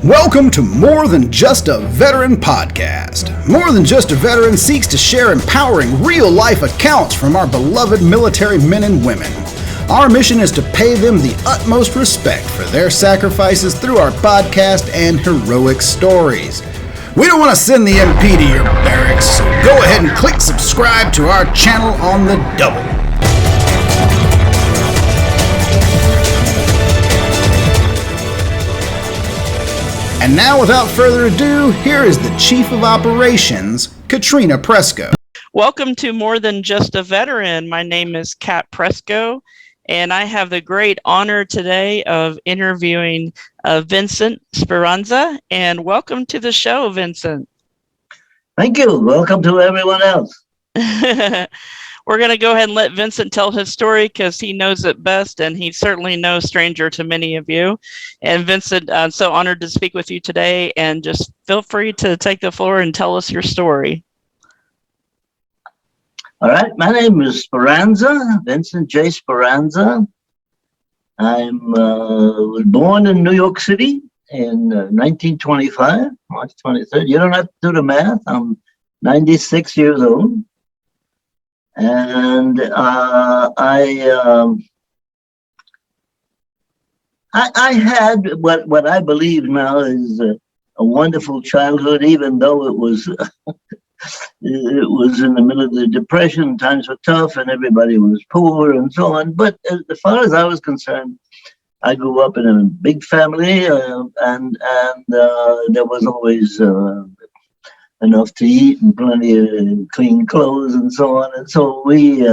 Welcome to More Than Just a Veteran podcast. More Than Just a Veteran seeks to share empowering real-life accounts from our beloved military men and women. Our mission is to pay them the utmost respect for their sacrifices through our podcast and heroic stories. We don't want to send the MP to your barracks, so go ahead and click subscribe to our channel on the double. And now, without further ado, here is the Chief of Operations, Katrina Presco. Welcome to More Than Just a Veteran. My name is Kat Presco, and I have the great honor today of interviewing Vincent Speranza. And welcome to the show, Vincent. Thank you. Welcome to everyone else. We're going to go ahead and let Vincent tell his story because he knows it best, and he's certainly no stranger to many of you. And Vincent, I'm so honored to speak with you today, and just feel free to take the floor and tell us your story. All right. My name is Speranza, Vincent J. Speranza. I was born in New York City in 1925, March 23rd. You don't have to do the math. I'm 96 years old. And I had what I believe now is a wonderful childhood, even though it was it was in the middle of the Depression. Times were tough, and everybody was poor, and so on. But as far as I was concerned, I grew up in a big family, and there was always enough to eat and plenty of clean clothes and so on. And so we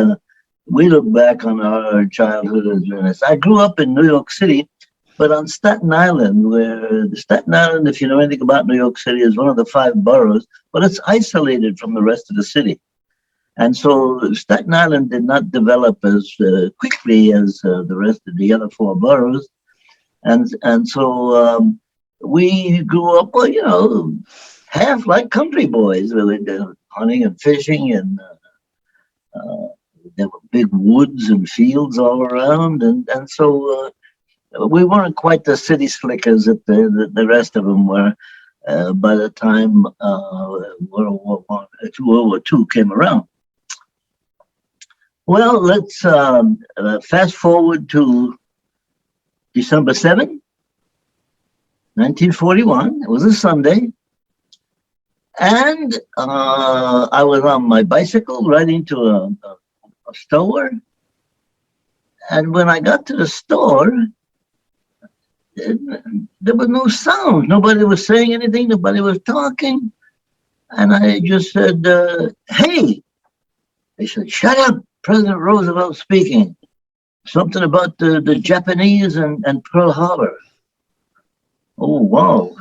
look back on our childhood as nice. I grew up in New York City, but on Staten Island, where Staten Island, if you know anything about New York City, is one of the 5 boroughs, but it's isolated from the rest of the city. And so Staten Island did not develop as quickly as the rest of the other 4 boroughs. And so we grew up, well, you know, half like country boys. We were hunting and fishing, and there were big woods and fields all around, and so we weren't quite the city slickers that the rest of them were. By the time World War II came around. Well, let's fast forward to December 7, 1941. It was a Sunday. And I was on my bicycle riding to a store. And when I got to the store, there was no sound. Nobody was saying anything. Nobody was talking. And I just said, hey. They said, shut up. President Roosevelt speaking. Something about the Japanese and Pearl Harbor. Oh, wow.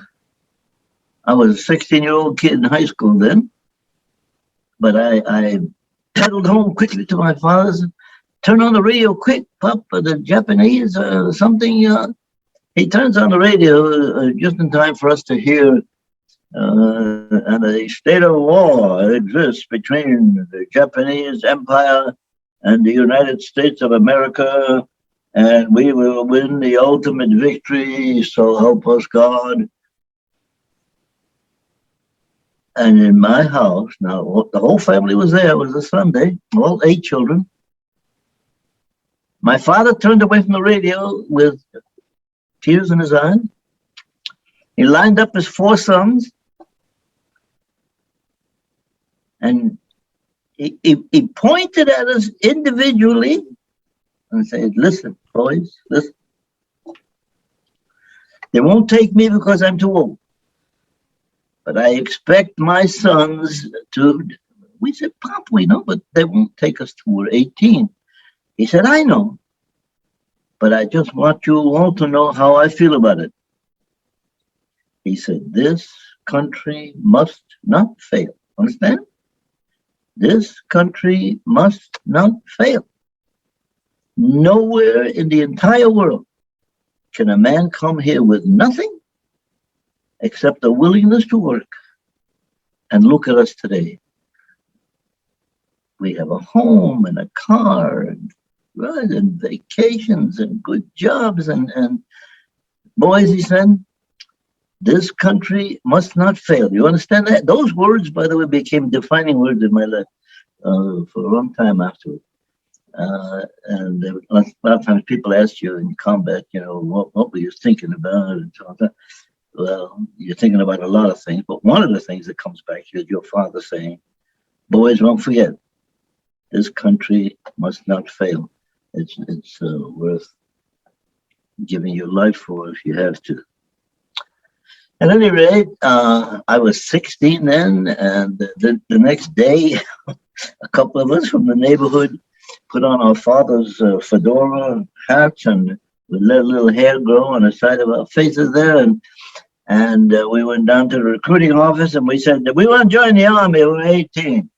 I was a 16-year-old kid in high school then, but I pedaled home quickly to my father's, turned on the radio quick, Pop, the Japanese something. He turns on the radio just in time for us to hear, and a state of war exists between the Japanese Empire and the United States of America, and we will win the ultimate victory, so help us God. And in my house, now the whole family was there. It was a Sunday, all 8 children. My father turned away from the radio with tears in his eyes. He lined up his 4 sons, and he pointed at us individually and said, listen, boys, listen. They won't take me because I'm too old. But I expect my sons to, we said, Pop, we know, but they won't take us till we're 18. He said, I know, but I just want you all to know how I feel about it. He said, this country must not fail. Understand? This country must not fail. Nowhere in the entire world can a man come here with nothing except a willingness to work. And look at us today. We have a home and a car, and vacations and good jobs. And boys, he said, This country must not fail. You understand that? Those words, by the way, became defining words in my life for a long time afterward. And a lot of times people ask you in combat, what were you thinking about? And so on. Well, you're thinking about a lot of things, but one of the things that comes back to you is your father saying, boys, don't forget, this country must not fail. It's worth giving your life for if you have to. At any rate, I was 16 then, and the next day, a couple of us from the neighborhood put on our father's fedora hats, and we let a little hair grow on the side of our faces there, and we went down to the recruiting office, and we said, we want to join the army, we're 18.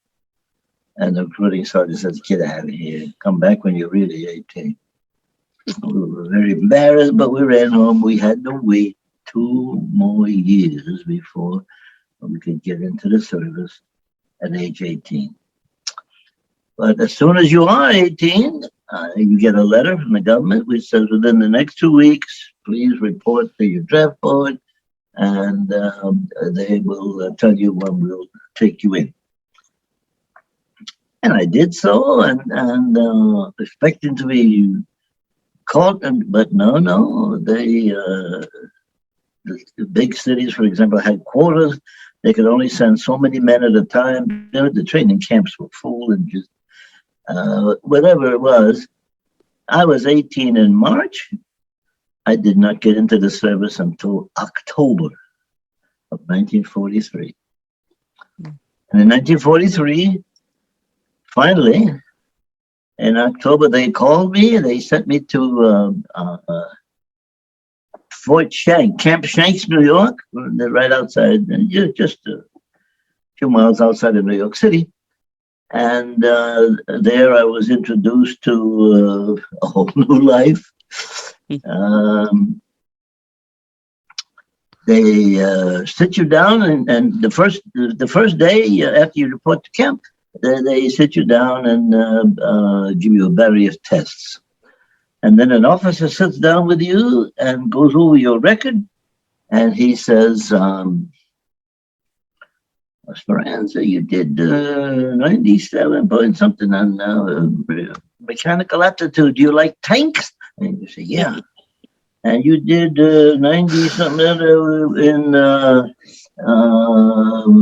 And the recruiting sergeant says, get out of here, come back when you're really 18. We were very embarrassed, but we ran home. We had to wait 2 more years before we could get into the service at age 18. But as soon as you are 18, you get a letter from the government which says within the next 2 weeks, please report to your draft board, and they will tell you when we'll take you in. And I did so, and expecting to be caught, but no, they the big cities, for example, had quotas. They could only send so many men at a time. The training camps were full, and just whatever it was. I was 18 in March. I did not get into the service until October of 1943. And in 1943, finally, in October, they called me. They sent me to Fort Shanks, Camp Shanks, New York. They're right outside, just a few miles outside of New York City. And there I was introduced to a whole new life. They sit you down, and the first day after you report to camp, they sit you down and give you a battery of tests. And then an officer sits down with you and goes over your record, and he says, Speranza, you did 97 point something on mechanical aptitude. Do you like tanks? And you say, yeah. And you did 90 something in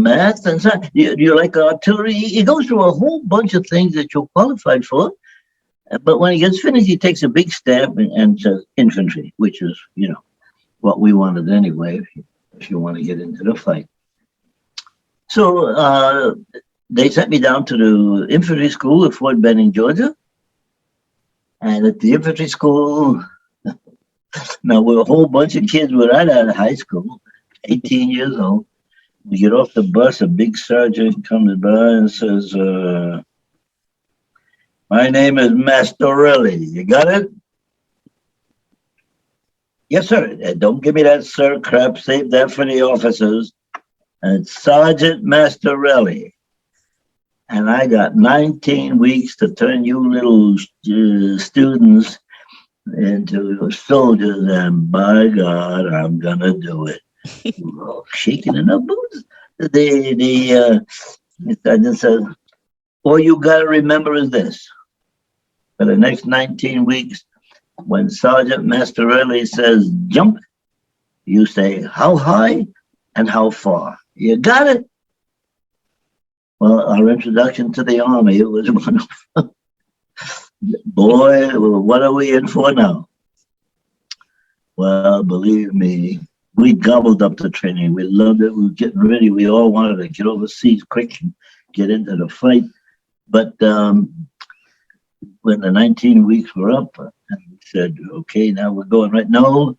math and science. Do you like artillery? He goes through a whole bunch of things that you're qualified for. But when he gets finished, he takes a big stamp and says infantry, which is, what we wanted anyway, if you want to get into the fight. So they sent me down to the infantry school at Fort Benning, Georgia. And at the infantry school, now we're a whole bunch of kids. We're right out of high school, 18 years old. We get off the bus, a big sergeant comes by and says, my name is Mastorelli. You got it? Yes, sir. Don't give me that sir crap. Save that for the officers. And it's Sergeant Mastorelli. And I got 19 weeks to turn you little students into soldiers. And by God, I'm going to do it. We're all shaking in our boots. The sergeant says, all you got to remember is this. For the next 19 weeks, when Sergeant Mastorelli says jump, you say how high and how far. You got it? Well, our introduction to the Army, it was wonderful. Boy, what are we in for now? Well, believe me, we gobbled up the training. We loved it. We were getting ready. We all wanted to get overseas quick and get into the fight. But when the 19 weeks were up, and we said, okay, now we're going right. No,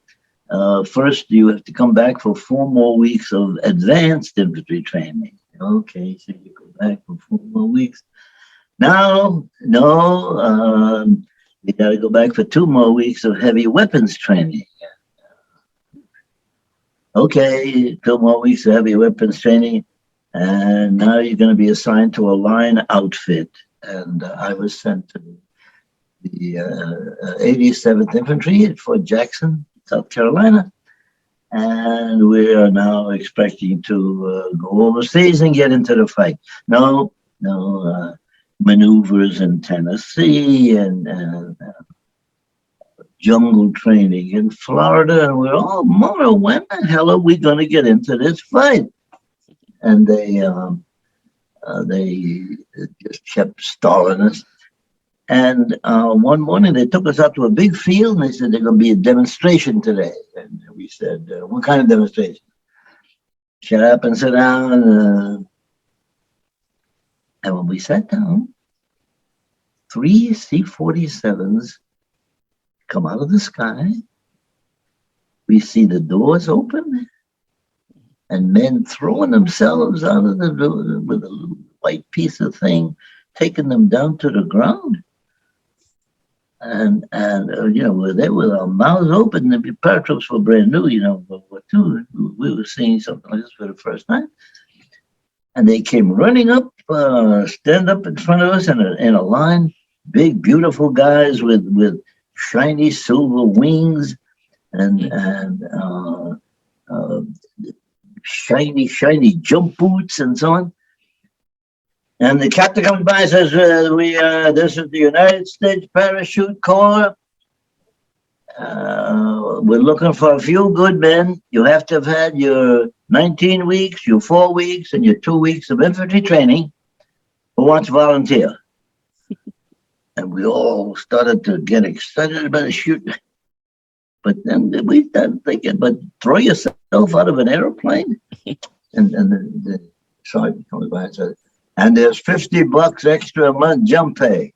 first you have to come back for 4 more weeks of advanced infantry training. Okay, so you go back for 4 more weeks. Now, no, you got to go back for 2 more weeks of heavy weapons training. Okay, 2 more weeks of heavy weapons training, and now you're going to be assigned to a line outfit. And I was sent to the 87th Infantry at Fort Jackson, South Carolina. and we are now expecting to go overseas and get into the fight. No, maneuvers in Tennessee and jungle training in Florida, and we're all, Mona, when the hell are we going to get into this fight? And they just kept stalling us. And one morning they took us out to a big field and they said there's going to be a demonstration today. And we said, what kind of demonstration? Shut up and sit down. And when we sat down, 3 C-47s come out of the sky. We see the doors open and men throwing themselves out of the door with a little white piece of thing, taking them down to the ground. And we're there with our mouths open. The paratroops were brand new, World War II. We were seeing something like this for the first time. And they came running up, stand up in front of us in a line. Big, beautiful guys with shiny silver wings and shiny jump boots and so on. And the captain comes by and says, this is the United States Parachute Corps. We're looking for a few good men. You have to have had your 19 weeks, your 4 weeks, and your 2 weeks of infantry training. Who wants to volunteer? And we all started to get excited about the shoot. But then we started thinking, but throw yourself out of an airplane? And the sergeant comes by and says, and there's $50 extra a month jump pay.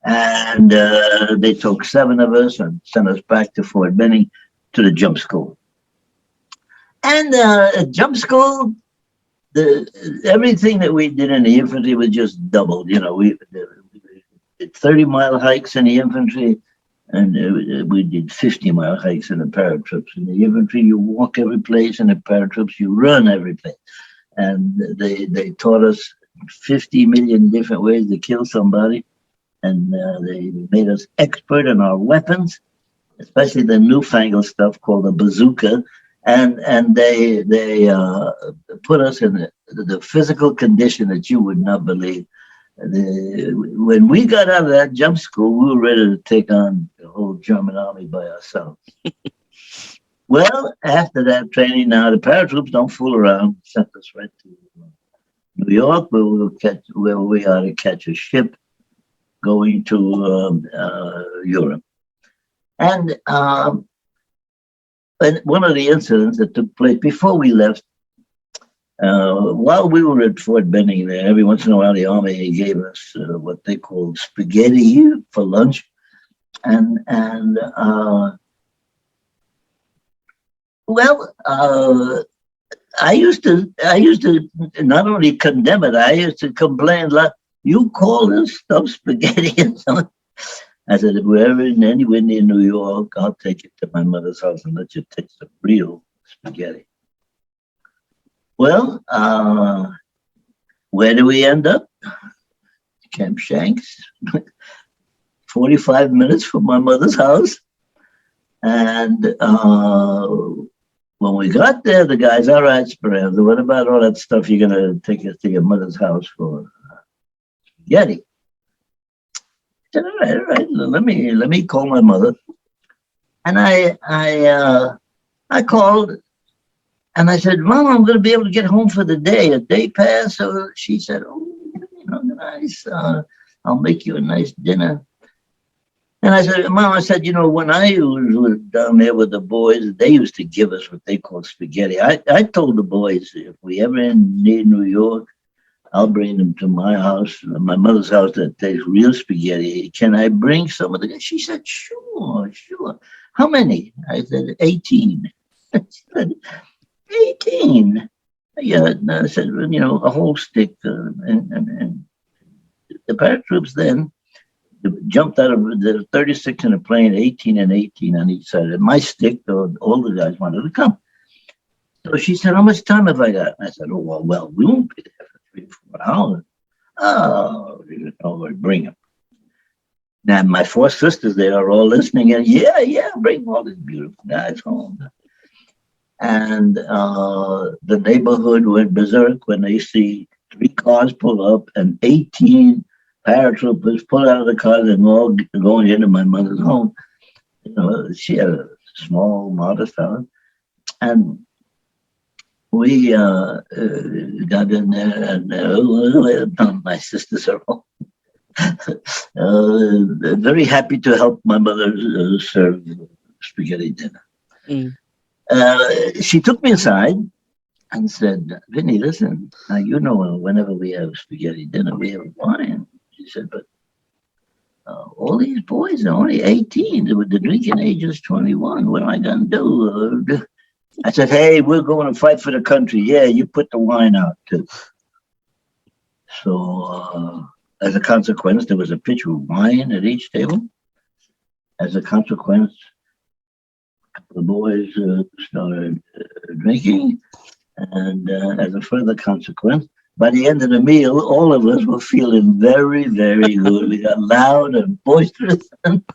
And they took 7 of us and sent us back to Fort Benning to the jump school. And at jump school, everything that we did in the infantry was just doubled. We did 30-mile hikes in the infantry, and we did 50-mile hikes in the paratroops. In the infantry, you walk every place. In the paratroops, you run every place. And they taught us 50 million different ways to kill somebody. And they made us expert in our weapons, especially the newfangled stuff called a bazooka. And they put us in the physical condition that you would not believe. When we got out of that jump school, we were ready to take on the whole German army by ourselves. Well, after that training, now the paratroops don't fool around. Sent us right to New York, where we are to catch a ship going to Europe. And one of the incidents that took place before we left, while we were at Fort Benning there, every once in a while the Army gave us what they called spaghetti for lunch. And I used to not only condemn it, I used to complain like, you call this stuff spaghetti and so on. I said, if we're ever anywhere near New York, I'll take you to my mother's house and let you taste some real spaghetti. Well, where do we end up? Camp Shanks, 45 minutes from my mother's house. And when we got there, the guys, all right, Speranza, what about all that stuff you're going to take us to your mother's house for? Spaghetti. I said, all right, let me call my mother. And I called and I said, Mom, I'm going to be able to get home for the day. A day passed. So she said, oh, nice. I'll make you a nice dinner. And I said, Mom, when I was down there with the boys, they used to give us what they call spaghetti. I told the boys, if we ever near New York, I'll bring them to my house, my mother's house that takes real spaghetti. Can I bring some of the? She said, sure. How many? I said, 18. She said, 18. Yeah, I said, a whole stick. And the paratroops then jumped out of the 36 in a plane, 18 and 18 on each side. And my stick, all the guys wanted to come. So she said, how much time have I got? I said, oh, well, we won't be there for 3 or 4 hours. Oh, bring him. Now, my four sisters, they are all listening, and yeah, bring all these beautiful guys home. And the neighborhood went berserk when they see 3 cars pull up and 18 paratroopers pull out of the cars and all going into my mother's home. She had a small, modest house. And we got in there, and my sisters are all very happy to help my mother serve spaghetti dinner. She took me aside and said, "Vinny, listen, now whenever we have spaghetti dinner, we have wine." She said, "But all these boys are only 18. The drinking age is 21. What am I going to do?" I said, "Hey, we're going to fight for the country. Yeah, you put the wine out too." So as a consequence, there was a pitcher of wine at each table. As a consequence, the boys started drinking. And as a further consequence, by the end of the meal, all of us were feeling very, very good. We got loud and boisterous. And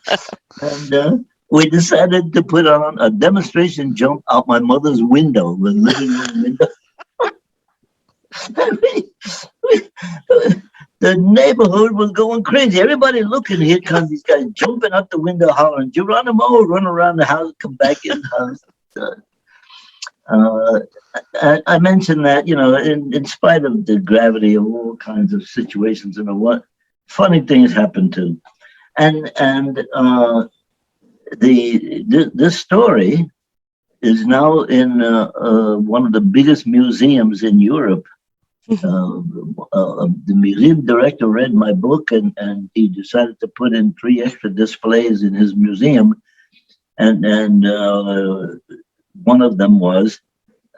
we decided to put on a demonstration jump out my mother's window, the living room window. The neighborhood was going crazy. Everybody looking. Here comes these guys jumping out the window, hollering, "Geronimo, run around the house, come back in the house." I mentioned that, in spite of the gravity of all kinds of situations and what funny things happen too. And this story is now in one of the biggest museums in Europe. The museum director read my book, and he decided to put in 3 extra displays in his museum, and one of them was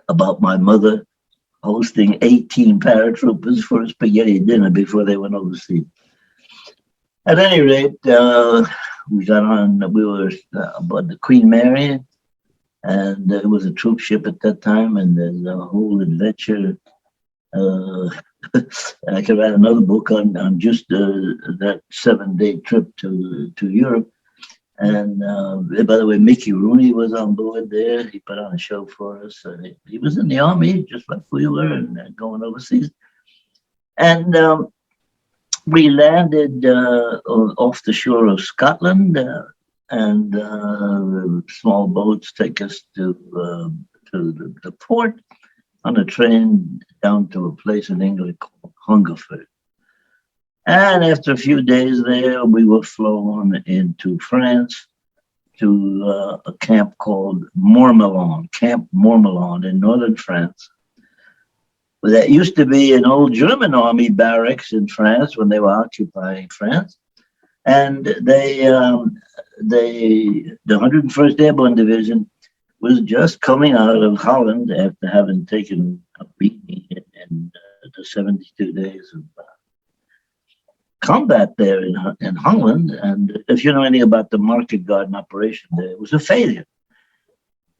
about my mother hosting 18 paratroopers for a spaghetti dinner before they went overseas. At any rate, we were aboard the Queen Mary, and it was a troop ship at that time, and there's a whole adventure. I could write another book on just that 7-day trip to Europe. And by the way, Mickey Rooney was on board there. He put on a show for us. He was in the army, just like we were, and going overseas. And we landed off the shore of Scotland, and small boats take us to the port on a train down to a place in England called Hungerford. And after a few days there, we were flown into France to a camp called Camp Mormelon in northern France. That used to be an old German army barracks in France when they were occupying France. And the 101st Airborne Division was just coming out of Holland after having taken a beating in the 72 days of combat there in Holland. And if you know anything about the market garden operation there, it was a failure.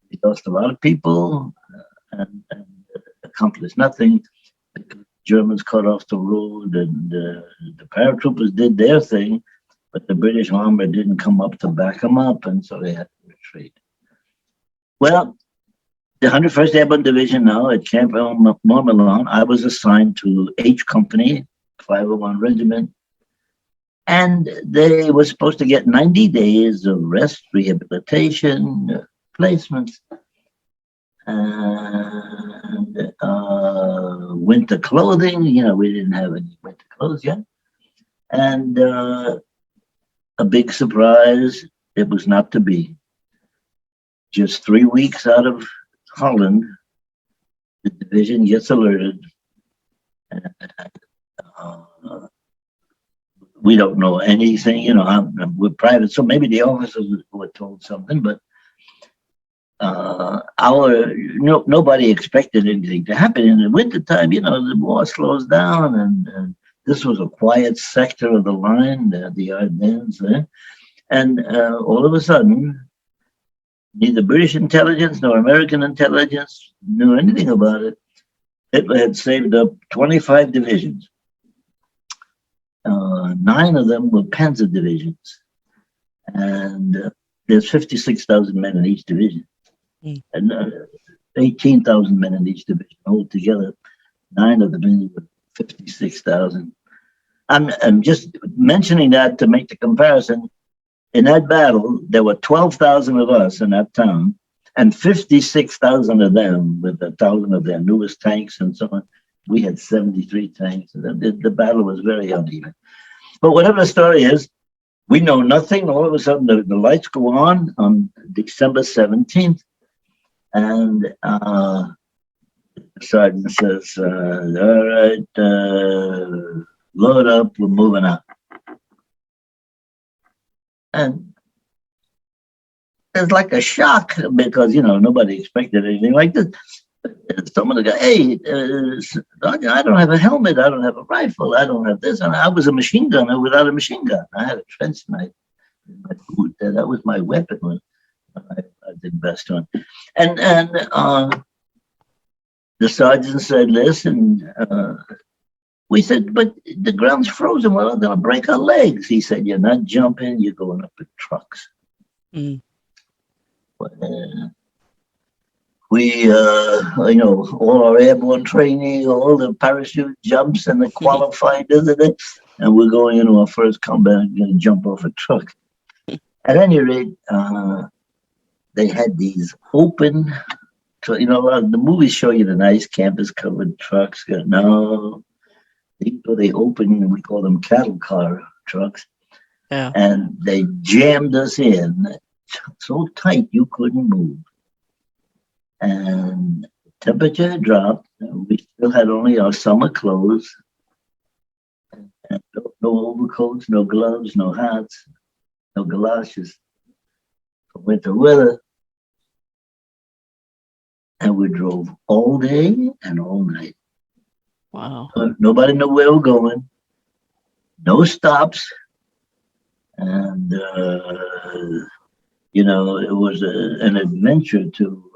We lost a lot of people and accomplished nothing. The Germans cut off the road, and the paratroopers did their thing, but the British armor didn't come up to back them up, and so they had to retreat. Well, the 101st Airborne Division now at Camp Mormelon, I was assigned to H Company, 501 Regiment, and they were supposed to get 90 days of rest, rehabilitation, placements, and winter clothing. We didn't have any winter clothes yet. And a big surprise, it was not to be. Just 3 weeks out of Holland, the division gets alerted. We don't know anything, we're private, so maybe the officers were told something, but nobody expected anything to happen. In the wintertime, the war slows down, and this was a quiet sector of the line, the Ardennes there. And all of a sudden, neither British intelligence nor American intelligence knew anything about it. Hitler had saved up 25 divisions. 9 of them were panzer divisions. And there's 56,000 men in each division. And 18,000 men in each division altogether. 9 of them were 56,000. I'm just mentioning that to make the comparison. In that battle, there were 12,000 of us in that town, and 56,000 of them with 1,000 of their newest tanks and so on. We had 73 tanks. The battle was very uneven. But whatever the story is, we know nothing. All of a sudden, the lights go on December 17th, and the sergeant says, all right, load up, we're moving out. And it's like a shock because, nobody expected anything like this. Someone goes, hey, I don't have a helmet. I don't have a rifle. I don't have this. And I was a machine gunner without a machine gun. I had a trench knife in my boot. That was my weapon when I did Bastogne. And the sergeant said, listen, we said, but the ground's frozen. We're going to break our legs. He said, you're not jumping. You're going up with trucks. We, all our airborne training, all the parachute jumps and the qualifying, and we're going into our first combat and going to jump off a truck. At any rate, they had these open, the movies show you the nice campus-covered trucks. No, these were the open, we call them cattle car trucks. Yeah. And they jammed us in so tight you couldn't move. And temperature had dropped. And we still had only our summer clothes. And no overcoats, no gloves, no hats, no galoshes for winter weather. And we drove all day and all night. Wow. Nobody knew where we were going. No stops. And, it was an adventure to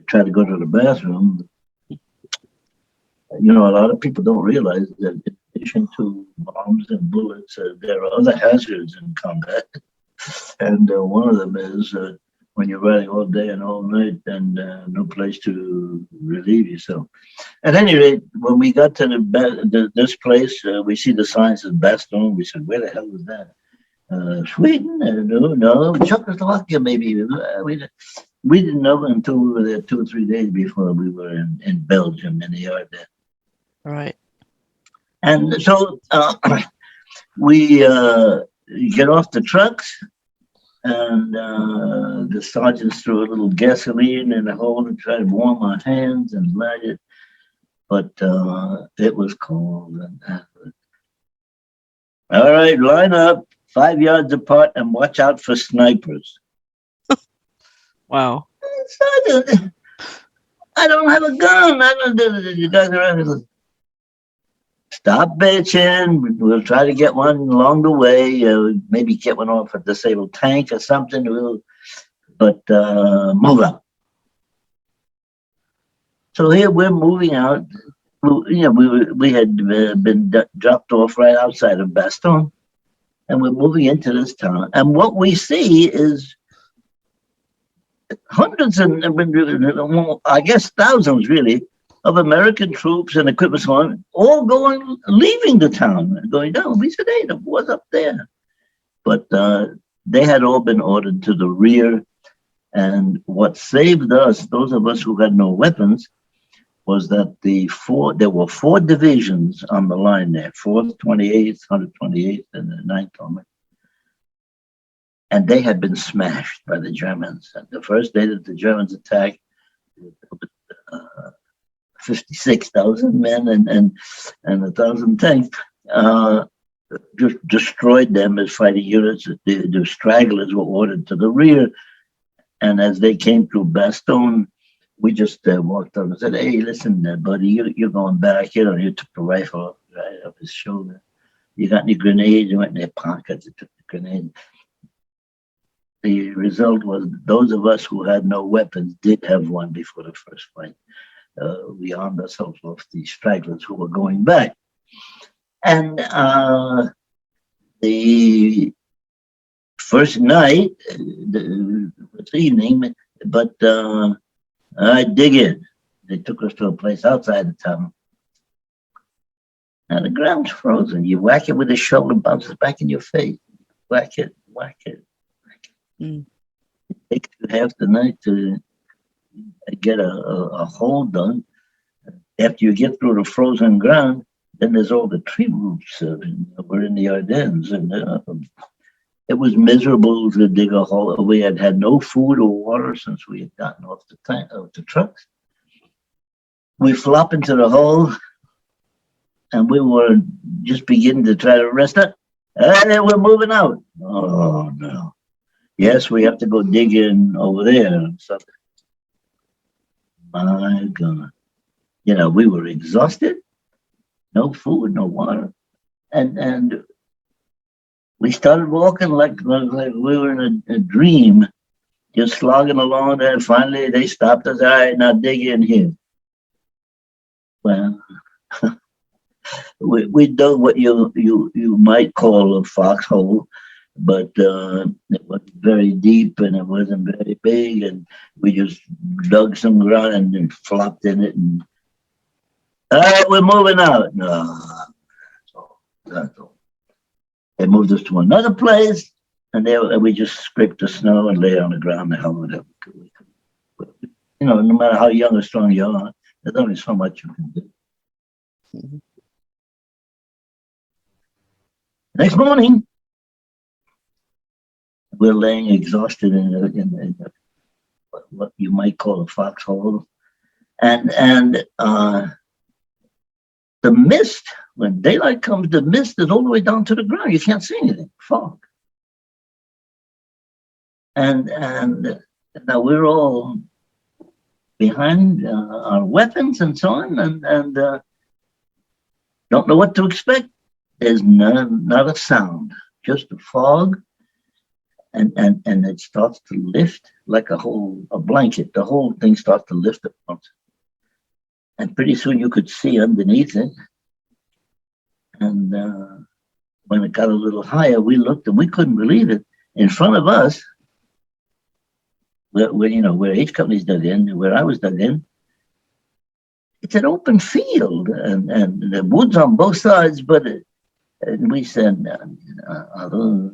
try to go to the bathroom. A lot of people don't realize that in addition to bombs and bullets, there are other hazards in combat. And one of them is when you're riding all day and all night and no place to relieve yourself. At any rate, when we got to this place, we see the signs of Bastogne. We said, where the hell is that? Sweden? No, Czechoslovakia maybe. We didn't know until we were there 2 or 3 days before we were in Belgium in the yard there. Right. And so we get off the trucks, and the sergeants threw a little gasoline in the hole and tried to warm our hands and light it. But it was cold. All right, line up 5 yards apart and watch out for snipers. Wow. Sergeant, I don't have a gun. The guys around. Stop bitching. We'll try to get one along the way. Maybe get one off a disabled tank or something. But move out. So here we're moving out. We had been dropped off right outside of Bastogne, and we're moving into this town. And what we see is hundreds and I guess thousands really of American troops and equipment all leaving the town and going down. We said, hey, the war's up there. But they had all been ordered to the rear. And what saved us, those of us who had no weapons, was that there were 4 divisions on the line there, 4th, 28th, 128th, and the 9th Army. And they had been smashed by the Germans. And the first day that the Germans attacked, 56,000 men and 1,000 tanks, just destroyed them as fighting units. The stragglers were ordered to the rear. And as they came through Bastogne, we just walked up and said, hey, listen, buddy, you're going back. You took the rifle right off his shoulder. You got any grenades? You went in their pockets and took the grenade. The result was those of us who had no weapons did have one before the first fight. We armed ourselves off the stragglers who were going back. And the first night, this evening, but I dig in. They took us to a place outside the town. Now the ground's frozen. You whack it with a shovel, it bounces back in your face. Whack it, whack it. Mm. It takes you half the night to get a hole done. After you get through the frozen ground, then there's all the tree roots. We're in the Ardennes, and it was miserable to dig a hole. We had had no food or water since we had gotten off the trucks. We flop into the hole, and we were just beginning to try to rest up. And then we're moving out. Oh, no. Yes, we have to go dig in over there. So, my God. You know, we were exhausted. No food, no water. And we started walking like we were in a dream, just slogging along. And finally, they stopped us. All right, now dig in here. Well, we dug what you might call a foxhole, but it wasn't very deep and it wasn't very big, and we just dug some ground and then flopped in it. And all right, we're moving out. No, that's all. They moved us to another place, and there we just scraped the snow and lay on the ground. The hell with it. You know, no matter how young or strong you are, there's only so much you can do. Mm-hmm. Next morning, we're laying exhausted in what you might call a foxhole, and the mist. When daylight comes, the mist is all the way down to the ground. You can't see anything. Fog. And now we're all behind our weapons and so on, and don't know what to expect. There's not a sound, just a fog, and it starts to lift like a blanket. The whole thing starts to lift at once, and pretty soon you could see underneath it. And when it got a little higher, we looked and we couldn't believe it. In front of us, where H Company's dug in, where I was dug in, it's an open field and the woods on both sides. But and we said, are those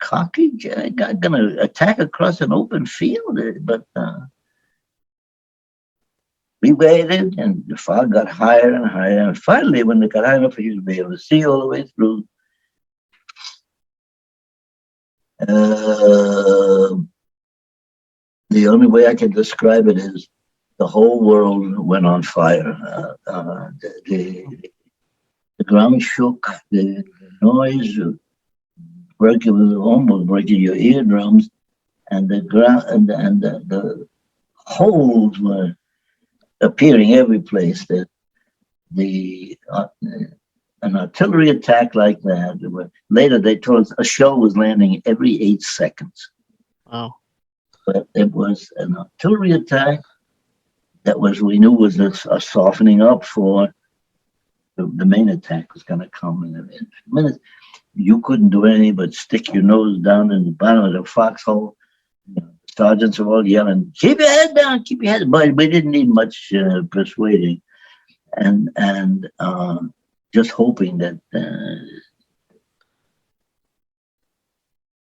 cocky guys going to attack across an open field? But we waited, and the fog got higher and higher. And finally, when it got high enough for you to be able to see all the way through, the only way I can describe it is the whole world went on fire. The ground shook, the noise almost breaking your eardrums, and the ground and the holes were appearing every place. That an artillery attack like that. Later, they told us a shell was landing every 8 seconds. Wow. But it was an artillery attack that we knew was a softening up for the main attack was going to come in minutes. You couldn't do anything but stick your nose down in the bottom of the foxhole. Sergeants were all yelling, "Keep your head down, keep your head down." But we didn't need much persuading, and just hoping that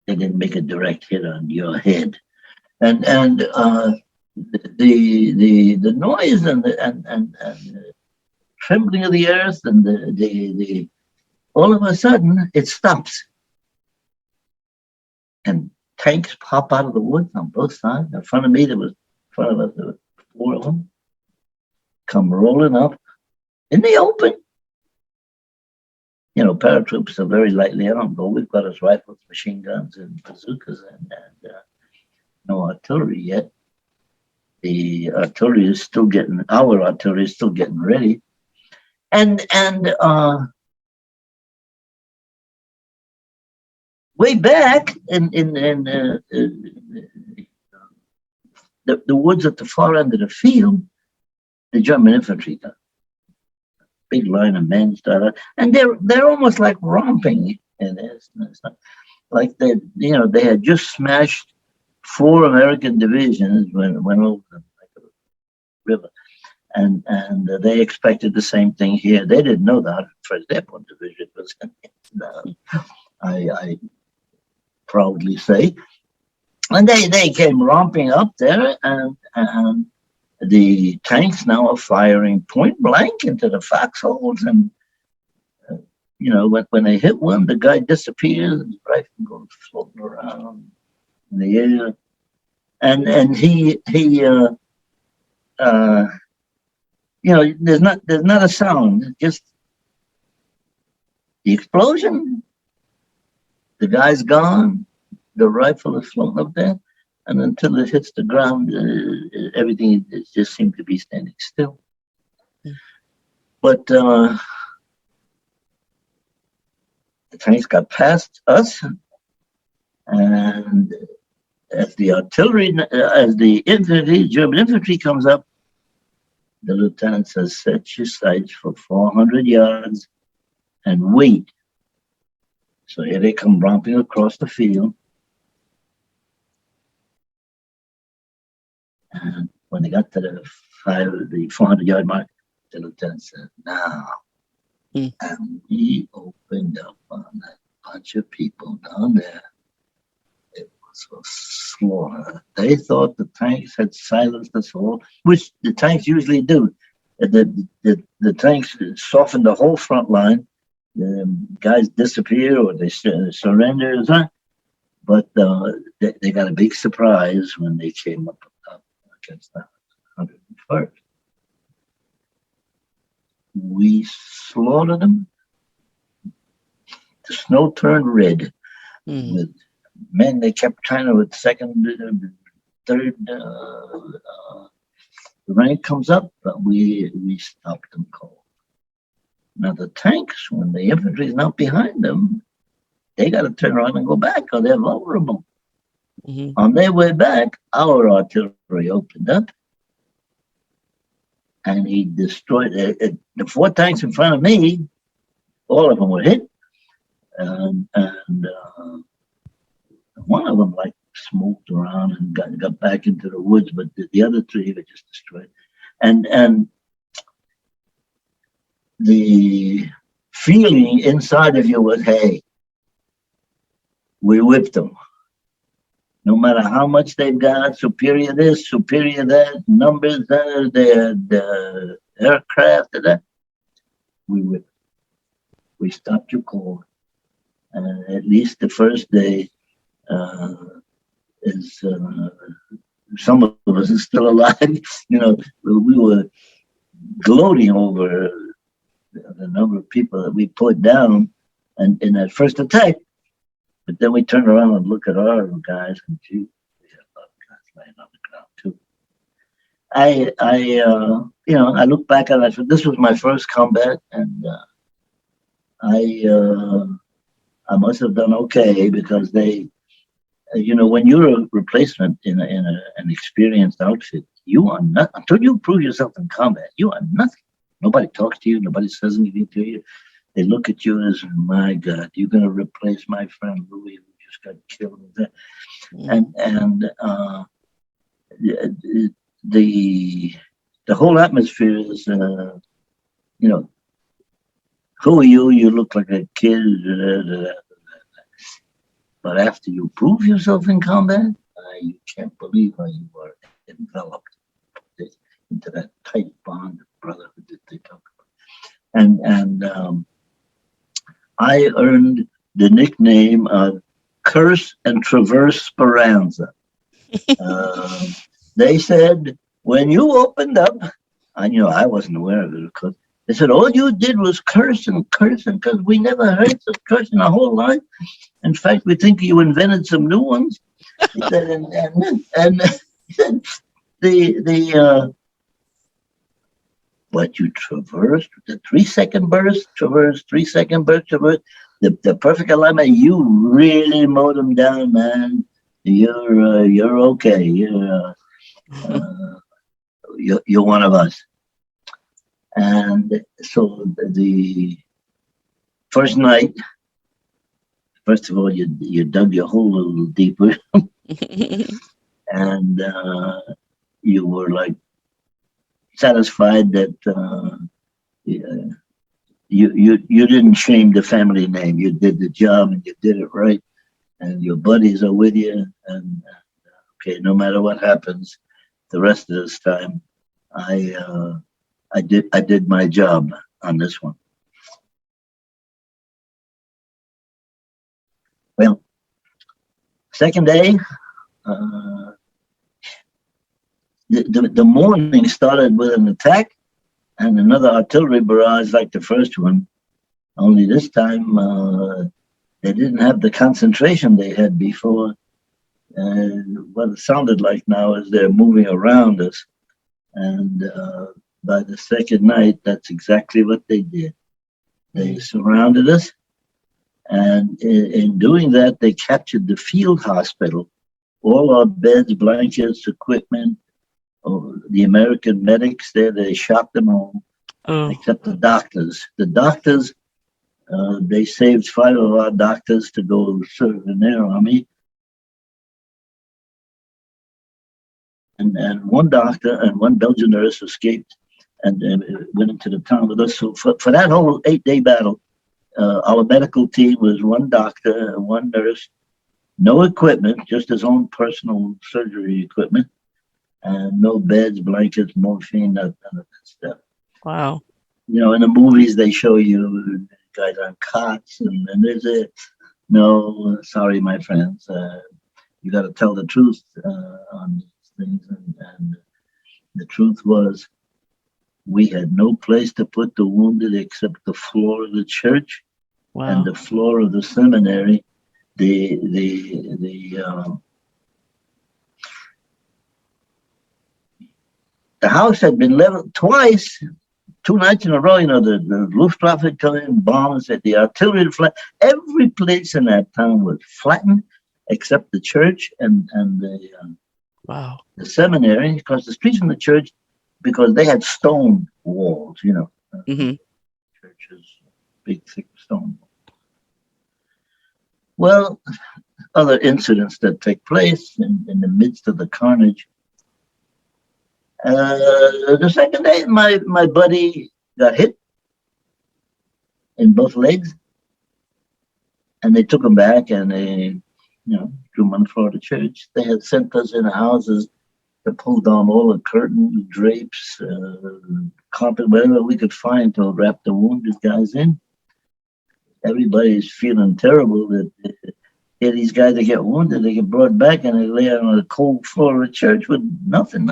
they didn't make a direct hit on your head. And the noise and the trembling of the earth and the all of a sudden it stops, and tanks pop out of the woods on both sides. In front of me, there was four of them come rolling up in the open. You know, paratroops are very lightly armed, but we've got us rifles, machine guns, and bazookas, and no artillery yet. Our artillery is still getting ready, and way back in the woods at the far end of the field, the German infantry got big line of men started, and they're almost like romping in this. It's not like they had just smashed 4 American divisions when it went over the river, and they expected the same thing here. They didn't know the 101st Airborne Division was. I proudly say, and they came romping up there, and the tanks now are firing point blank into the foxholes, and when they hit one, the guy disappears, and his rifle goes floating around in the air, and there's not a sound, just the explosion. The guy's gone. The rifle is floating up there, and until it hits the ground, everything just seemed to be standing still. But the tanks got past us, and as the German infantry comes up, the lieutenant says, "Set your sights for 400 yards and wait." So here they come romping across the field. And when they got to the 400-yard mark, the lieutenant said, "Now." And he opened up on that bunch of people down there. It was a slaughter. They thought the tanks had silenced us all, which the tanks usually do. The tanks softened the whole front line. The guys disappear or they surrender, but they got a big surprise when they came up against the 101st. We slaughtered them. The snow turned red. With men, they kept trying to, with second, third rank comes up, but we stopped them cold. Now the tanks, when the infantry is not behind them, they got to turn around and go back, or they're vulnerable. On their way back, our artillery opened up, and he destroyed the 4 tanks in front of me. All of them were hit, and one of them smoked around and got back into the woods, but the other 3 were just destroyed. And the feeling inside of you was, hey, we whipped them. No matter how much they've got, superior this, superior that, numbers, the aircraft, that, we whipped. We stopped you cold. And at least the first day is some of us are still alive. We were gloating over the number of people that we put down in that first attack. But then we turned around and look at our guys, and gee, we had a lot of guys laying on the ground too. I look back at it. This was my first combat, and I must have done okay, because they, when you're a replacement in an experienced outfit, you are not, until you prove yourself in combat, you are nothing. Nobody talks to you. Nobody says anything to you. They look at you as, my God, you're going to replace my friend Louis, who just got killed. And the whole atmosphere is, who are you? You look like a kid. But after you prove yourself in combat, you can't believe how you are enveloped into that tight bond of brotherhood that they talk about. And I earned the nickname of Curse and Traverse Speranza. They said, when you opened up, I wasn't aware of it, of course. They said, all you did was curse and curse, and because we never heard such curse in our whole life. In fact, we think you invented some new ones. He said, and what you traversed, the 3-second burst, traverse, 3-second burst, traverse, the perfect alignment, you really mowed them down, man. You're okay. You're one of us. And so the first night, first of all, you dug your hole a little deeper, and you were like satisfied that you didn't shame the family name. You did the job and you did it right, and your buddies are with you. And okay, no matter what happens, the rest of this time, I did my job on this one. Well, second day, the morning started with an attack and another artillery barrage like the first one. Only this time they didn't have the concentration they had before. What it sounded like now is they're moving around us. And by the second night, that's exactly what they did. They surrounded us. And in doing that, they captured the field hospital. All our beds, blankets, equipment, the American medics there, they shot them home, except the doctors. The doctors, they saved 5 of our doctors to go serve in their army. And one doctor and one Belgian nurse escaped and went into the town with us. So for that whole 8-day battle, our medical team was one doctor and one nurse, no equipment, just his own personal surgery equipment, and no beds, blankets, morphine, none of that stuff. Wow. You know, in the movies, they show you guys on cots, and there's no, sorry, my friends, you got to tell the truth on these things. And the truth was, we had no place to put the wounded except the floor of the church and the floor of the seminary. The house had been leveled twice, 2 nights in a row. You know, the Luftwaffe had come in, bombs, the artillery had flat. Every place in that town was flattened except the church and the seminary, because the streets from the church, because they had stone walls, you know. Churches, big, thick stone. Well, other incidents that take place in the midst of the carnage. The second day, my buddy got hit in both legs, and they took him back and they, threw him on the floor of the church. They had sent us in houses to pull down all the curtains, drapes, carpet, whatever we could find to wrap the wounded guys in. Everybody's feeling terrible that these guys that get wounded, they get brought back and they lay on the cold floor of the church with nothing.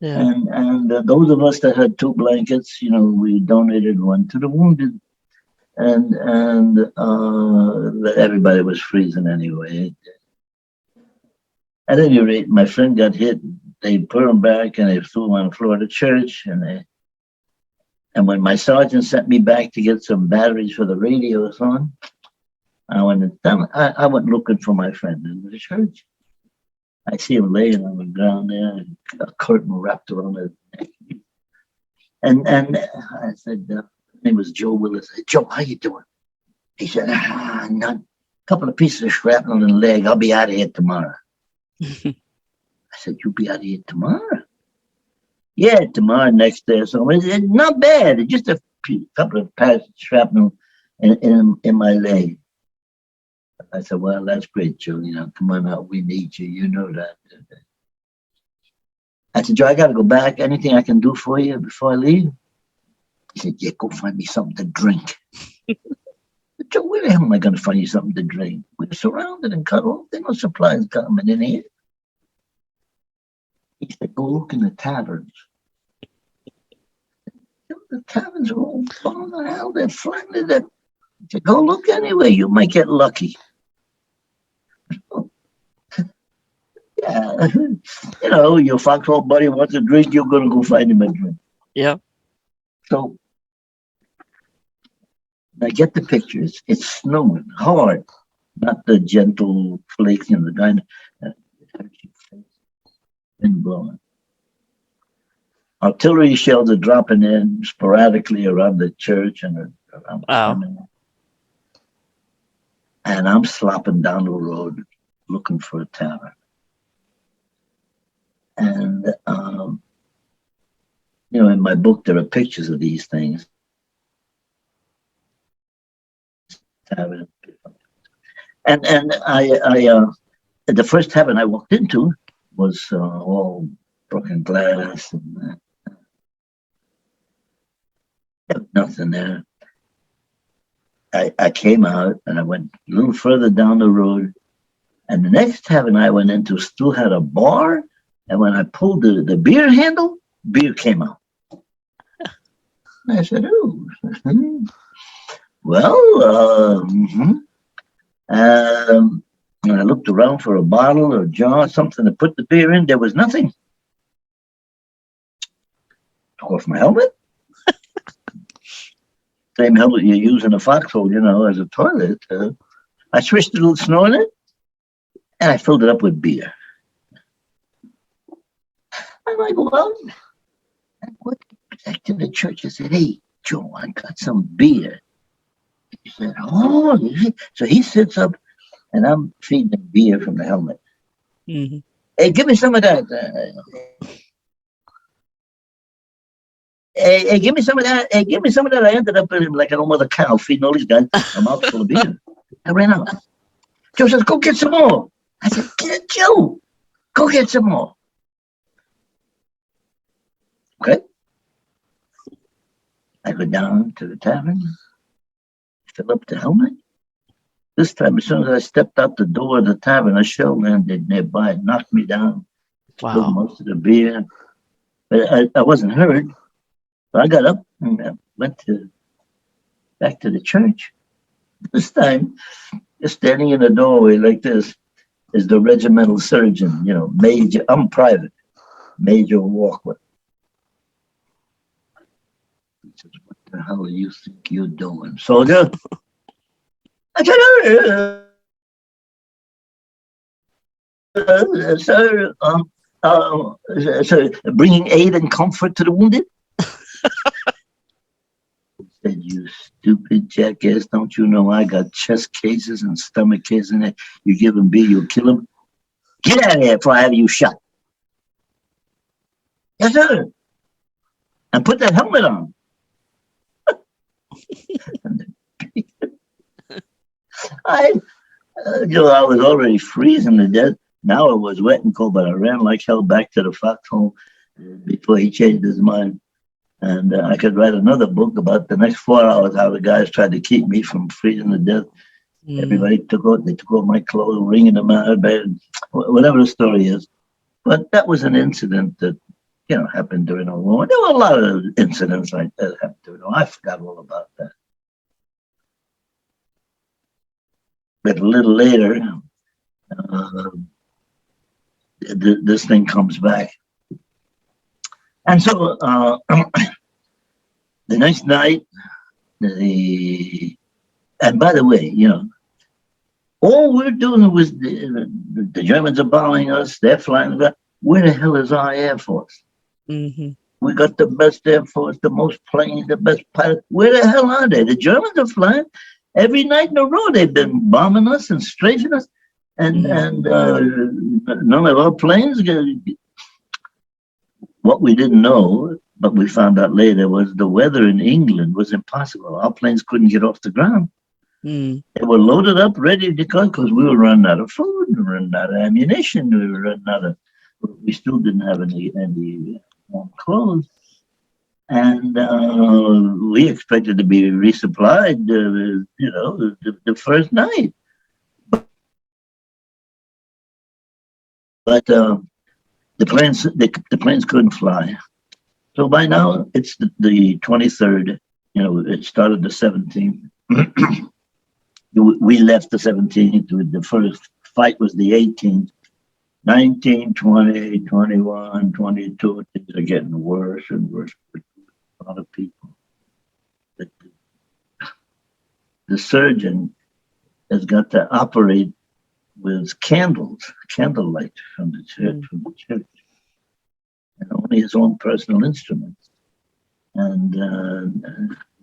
Yeah. And those of us that had 2 blankets, we donated one to the wounded. And everybody was freezing anyway. At any rate, my friend got hit. They put him back and they threw him on the floor of the church. And when my sergeant sent me back to get some batteries for the radios on, I went looking for my friend in the church. I see him laying on the ground there, a curtain wrapped around his neck. And I said, his name was Joe Willis. I said, Joe, how you doing? He said, not a couple of pieces of shrapnel in the leg. I'll be out of here tomorrow. I said, you'll be out of here tomorrow? Yeah, tomorrow, next day or something. It's not bad. It's just a couple of pieces of shrapnel in my leg. I said, well, that's great, Joe. Come on out. We need you. You know that. I said, Joe, I got to go back. Anything I can do for you before I leave? He said, yeah, go find me something to drink. Joe, where the hell am I going to find you something to drink? We're surrounded and cut off. There are no supplies coming in here. He said, go look in the taverns. The taverns are all blown to hell. They're flattened. He said, go look anyway. You might get lucky. Yeah, your foxhole buddy wants a drink, you're going to go find him a drink. Yeah. So I get the pictures. It's snowing hard, not the gentle flakes in the guy. Wind blowing. artillery shells are dropping in sporadically around the church and around the Wow. seminary. And I'm slopping down the road looking for a tavern. And, in my book, there are pictures of these things. Tavern. And the first tavern I walked into was all broken glass and there was nothing there. I came out and I went a little further down the road, and the next tavern I went into still had a bar, and when I pulled the beer handle, beer came out. And I said, "Oh, well." And I looked around for a bottle or a jar, something to put the beer in. There was nothing. Took off my helmet. Same helmet you use in a foxhole, as a toilet. I switched a little snow in it, and I filled it up with beer. I'm like, well, I went back to the church. I said, "Hey, Joe, I got some beer." He said, "Oh." So he sits up, and I'm feeding him beer from the helmet. Mm-hmm. "Hey, give me some of that. Hey, give me some of that. Hey, give me some of that." I ended up like an old mother cow feeding all these guys a mouthful of beer. I ran out. Joe says, "Go get some more." I said, "Joe, go get some more." Okay. I go down to the tavern, fill up the helmet. This time, as soon as I stepped out the door of the tavern, a shell landed nearby, knocked me down, spilled Wow. most of the beer. But I wasn't hurt. So I got up and went back to the church. This time, just standing in the doorway like this is the regimental surgeon, Major. I'm private, Major Walker. He says, "What the hell do you think you're doing, soldier?" I said, "Sir, bringing aid and comfort to the wounded." He said, "You stupid jackass, don't you know I got chest cases and stomach cases in it? You give him beer, you'll kill him. Get out of here before I have you shot." "Yes, sir." "And put that helmet on." I was already freezing to death. Now it was wet and cold, but I ran like hell back to the foxhole before he changed his mind. And I could write another book about the next 4 hours, how the guys tried to keep me from freezing to death. Everybody took off my clothes, wringing them out of bed, whatever the story is. But that was an incident that, happened during the war. There were a lot of incidents like that happened during the war. I forgot all about that. But a little later, this thing comes back. And so the next night, and by the way, all we're doing was the Germans are bombing us. They're flying. Where the hell is our Air Force? Mm-hmm. We got the best Air Force, the most planes, the best pilots. Where the hell are they? The Germans are flying every night in a row. They've been bombing us and strafing us, and none of our planes. What we didn't know, but we found out later, was the weather in England was impossible. Our planes couldn't get off the ground. They were loaded up, ready to go, because we were running out of food, we were running out of ammunition, we were running out of. We still didn't have any warm clothes, and we expected to be resupplied, the first night. But the planes couldn't fly. So by now it's the 23rd. It started the 17th. We left the 17th. The first fight was the 18th. 19, 20, 21, 22. Things are getting worse and worse for a lot of people. But the surgeon has got to operate with candlelight from the church. only his own personal instruments, and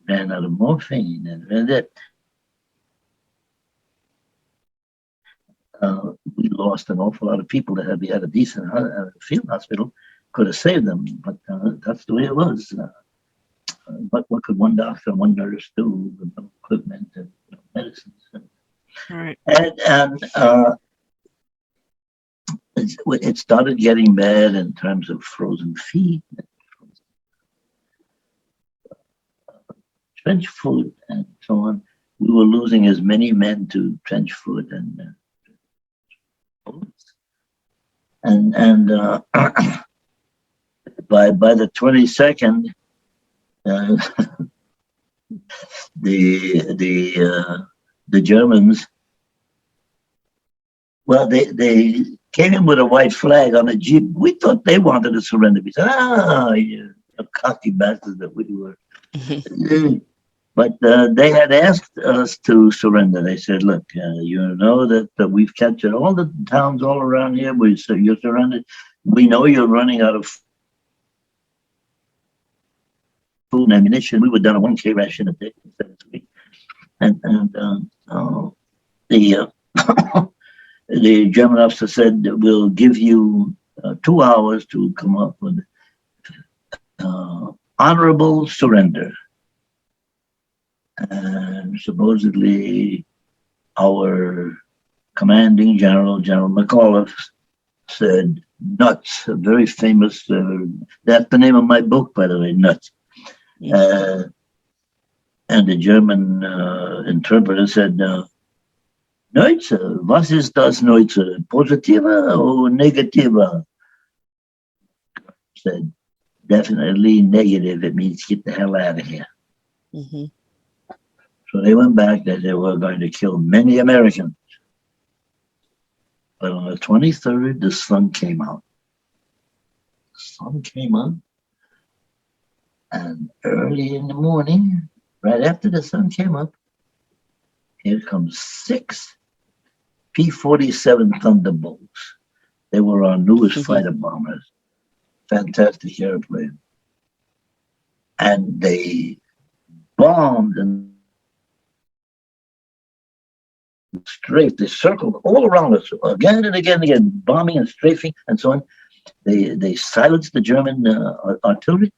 ran out of morphine, and that. We lost an awful lot of people that had we had a decent field hospital, could have saved them, but that's the way it was. What could one doctor and one nurse do with no equipment and no medicines? Right. And it started getting bad in terms of frozen feet, trench foot, and so on. We were losing as many men to trench foot and by the 22nd, the Germans, well, they came in with a white flag on a jeep. We thought they wanted to surrender. We said, you cocky bastards that we were. But they had asked us to surrender. They said, look, you know that we've captured all the towns all around here. You're surrendered. We know you're running out of food and ammunition. We were down a 1K ration a day instead of 3. And the German officer said, we'll give you 2 hours to come up with honorable surrender. And supposedly our commanding general, General McAuliffe, said, nuts, a very famous, that's the name of my book, by the way, Nuts. And the German interpreter said, Neutze, was ist das Neutze? Positiva or negativa? Said, definitely negative. It means get the hell out of here. Mm-hmm. So they went back. They said, we're going to kill many Americans. But on the 23rd, the sun came out. The sun came out. And early in the morning, right after the sun came up, here comes 6 P-47 Thunderbolts. They were our newest fighter bombers. Fantastic airplane. And they bombed and strafed. They circled all around us again and again and again, bombing and strafing and so on. They silenced the German artillery,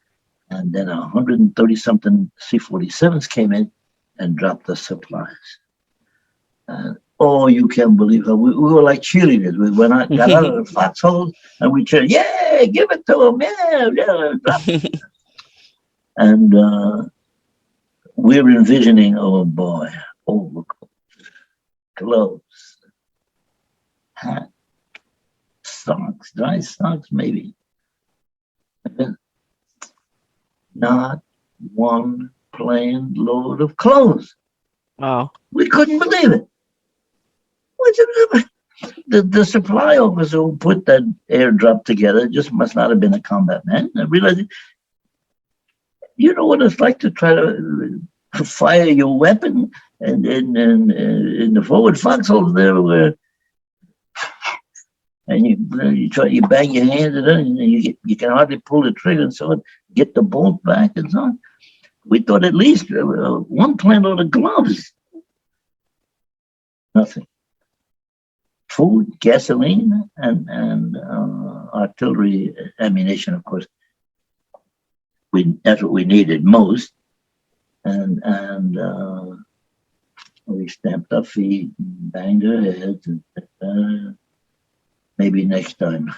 and then 130-something C-47s came in and dropped the supplies. Oh, you can't believe how we were like cheerleaders. We went out, got out of the foxholes, and we cheered, yeah, give it to them, yeah. And we're envisioning, oh boy, overcoats, gloves, hat, socks, dry socks, maybe. Not one plane load of clothes. Wow. We couldn't believe it. The supply officer who put that airdrop together just must not have been a combat man. I realized, you know what it's like to try to fire your weapon, and in the forward foxholes there were, and you bang your hand at it, and you can hardly pull the trigger and so on, get the bolt back and so on. We thought at least one plane load of gloves. Nothing. Food, gasoline, and artillery ammunition, of course. That's what we needed most. And we stamped our feet and banged our heads and maybe next time.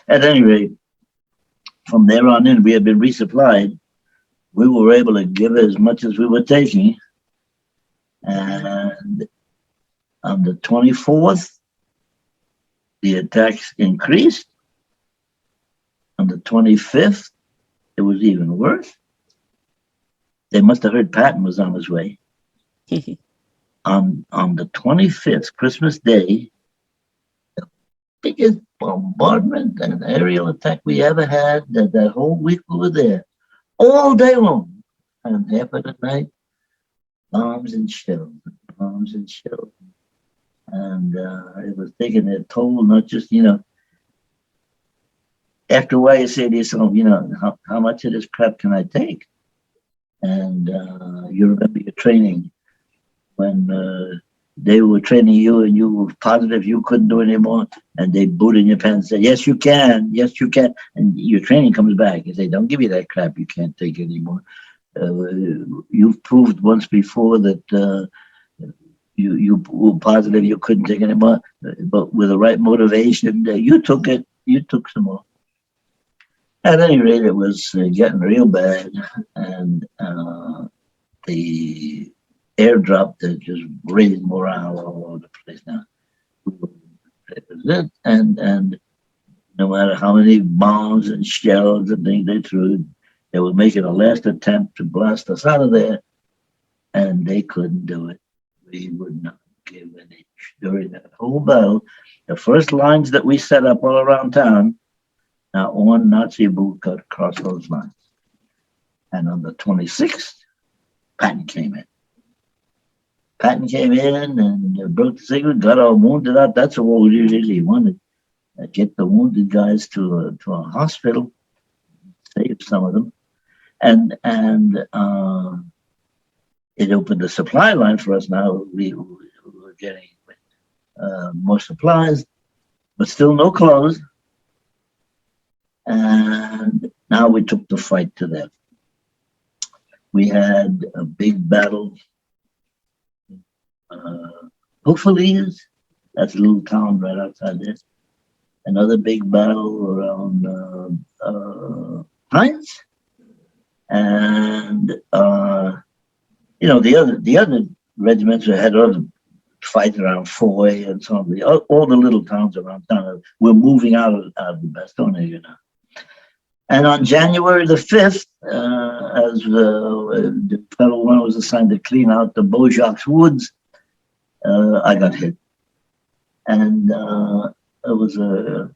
At any rate, from there on in, we had been resupplied. We were able to give as much as we were taking. And on the 24th, the attacks increased. On the 25th, it was even worse. They must have heard Patton was on his way. On the 25th, Christmas Day, the biggest bombardment and aerial attack we ever had. That whole week we were there, all day long. And half of the night, bombs and shells, bombs and shells. And it was taking a toll, not just, after a while, you say to yourself, how much of this crap can I take? And you remember your training when they were training you and you were positive you couldn't do anymore, and they boot in your pants and said, yes, you can, yes, you can. And your training comes back and say, don't give me that crap, you can't take it anymore. You've proved once before that you were positive you couldn't take it anymore, but with the right motivation, you took it, you took some more. At any rate, it was getting real bad, and the airdrop that just raised morale all over the place. Now, it was it, and no matter how many bombs and shells and things they threw, they were making a last attempt to blast us out of there, and they couldn't do it. We would not give an inch during that whole battle. The first lines that we set up all around town, not one Nazi boot cut across those lines. And on the 26th, Patton came in. Patton came in and broke the signal, got our wounded out. That's what we really wanted. Get the wounded guys to a hospital, save some of them. And it opened the supply line for us now. We were getting more supplies, but still no clothes. And now we took the fight to them. We had a big battle. Hopefully, that's a little town right outside there. Another big battle around Hines. And the other regiments had other fights around Foy and so on. All the little towns around town. We're moving out of the Bastogne, And on January the 5th, as the fellow one was assigned to clean out the Beaujac's woods, I got hit. And it was a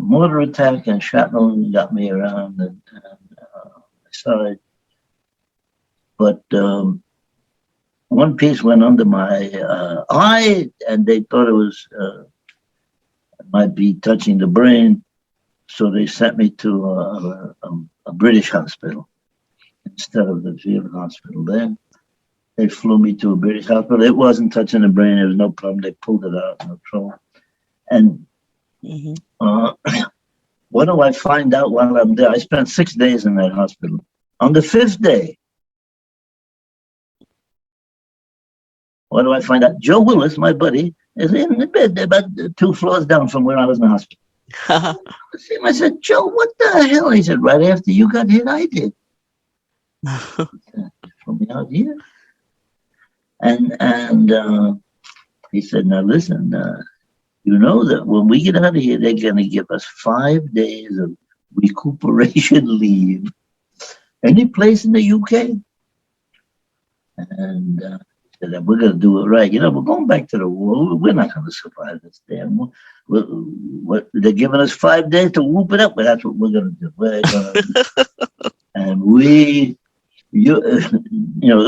mortar attack, and shrapnel got me around and my side. But one piece went under my eye, and they thought it might be touching the brain. So they sent me to a British hospital instead of the field hospital there. They flew me to a British hospital. It wasn't touching the brain. There was no problem. They pulled it out, no trouble. And what do I find out while I'm there? I spent 6 days in that hospital. On the 5th day, what do I find out? Joe Willis, my buddy, is in the bed about 2 floors down from where I was in the hospital. I said, Joe, what the hell? He said, right after you got hit, I did. From me out here. And he said, now listen, you know that when we get out of here, they're going to give us 5 days of recuperation leave. Any place in the UK? And he said, we're going to do it right. We're going back to the war. We're not going to survive this damn war. They're giving us 5 days to whoop it up, but that's what we're going to do. We're gonna do. And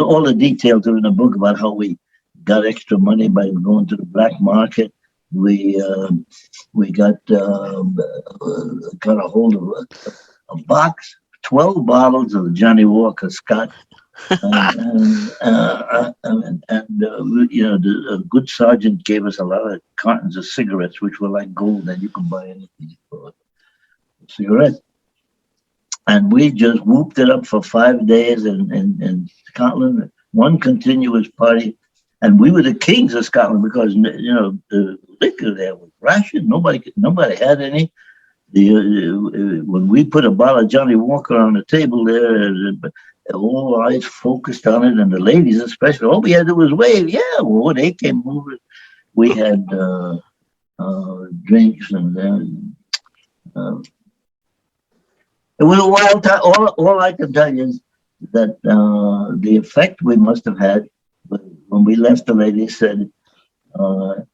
all the details are in the book about how we got extra money by going to the black market. We got a hold of a box, 12 bottles of Johnny Walker Scott. The good sergeant gave us a lot of cartons of cigarettes, which were like gold, and you can buy anything for cigarettes. And we just whooped it up for 5 days in Scotland, one continuous party. And we were the kings of Scotland because, the liquor there was rationed. Nobody had any. When we put a bottle of Johnny Walker on the table there, all eyes focused on it, and the ladies especially, all we had to do was wave. Yeah, well, they came over. We had drinks, and it was a wild time. All I can tell you is that the effect we must have had when we left, the lady said, oh,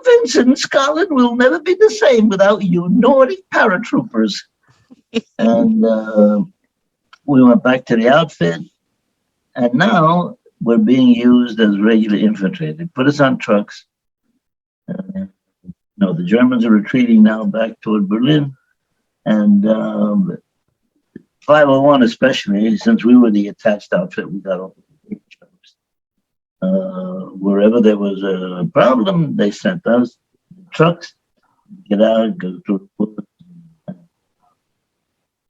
Vincent, Scotland will never be the same without you naughty paratroopers. And we went back to the outfit, and now we're being used as regular infantry. They put us on trucks. The Germans are retreating now back toward Berlin, And 501 especially, since we were the attached outfit, we got all the jobs. Wherever there was a problem, they sent us trucks, get out, go through the woods,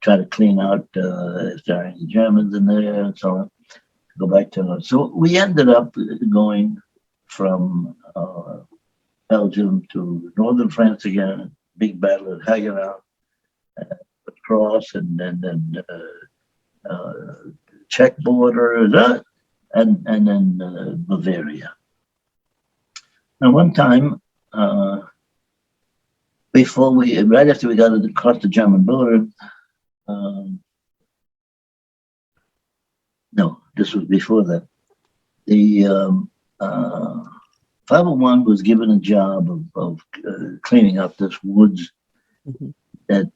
try to clean out if there are any Germans in there and so on. Go back to so we ended up going from Belgium to northern France again. Big battle at Hagenau, across, and then Czech border, and then Bavaria. Now, one time, right after we got across the German border, no, this was before that. The 501 was given a job of cleaning up this woods that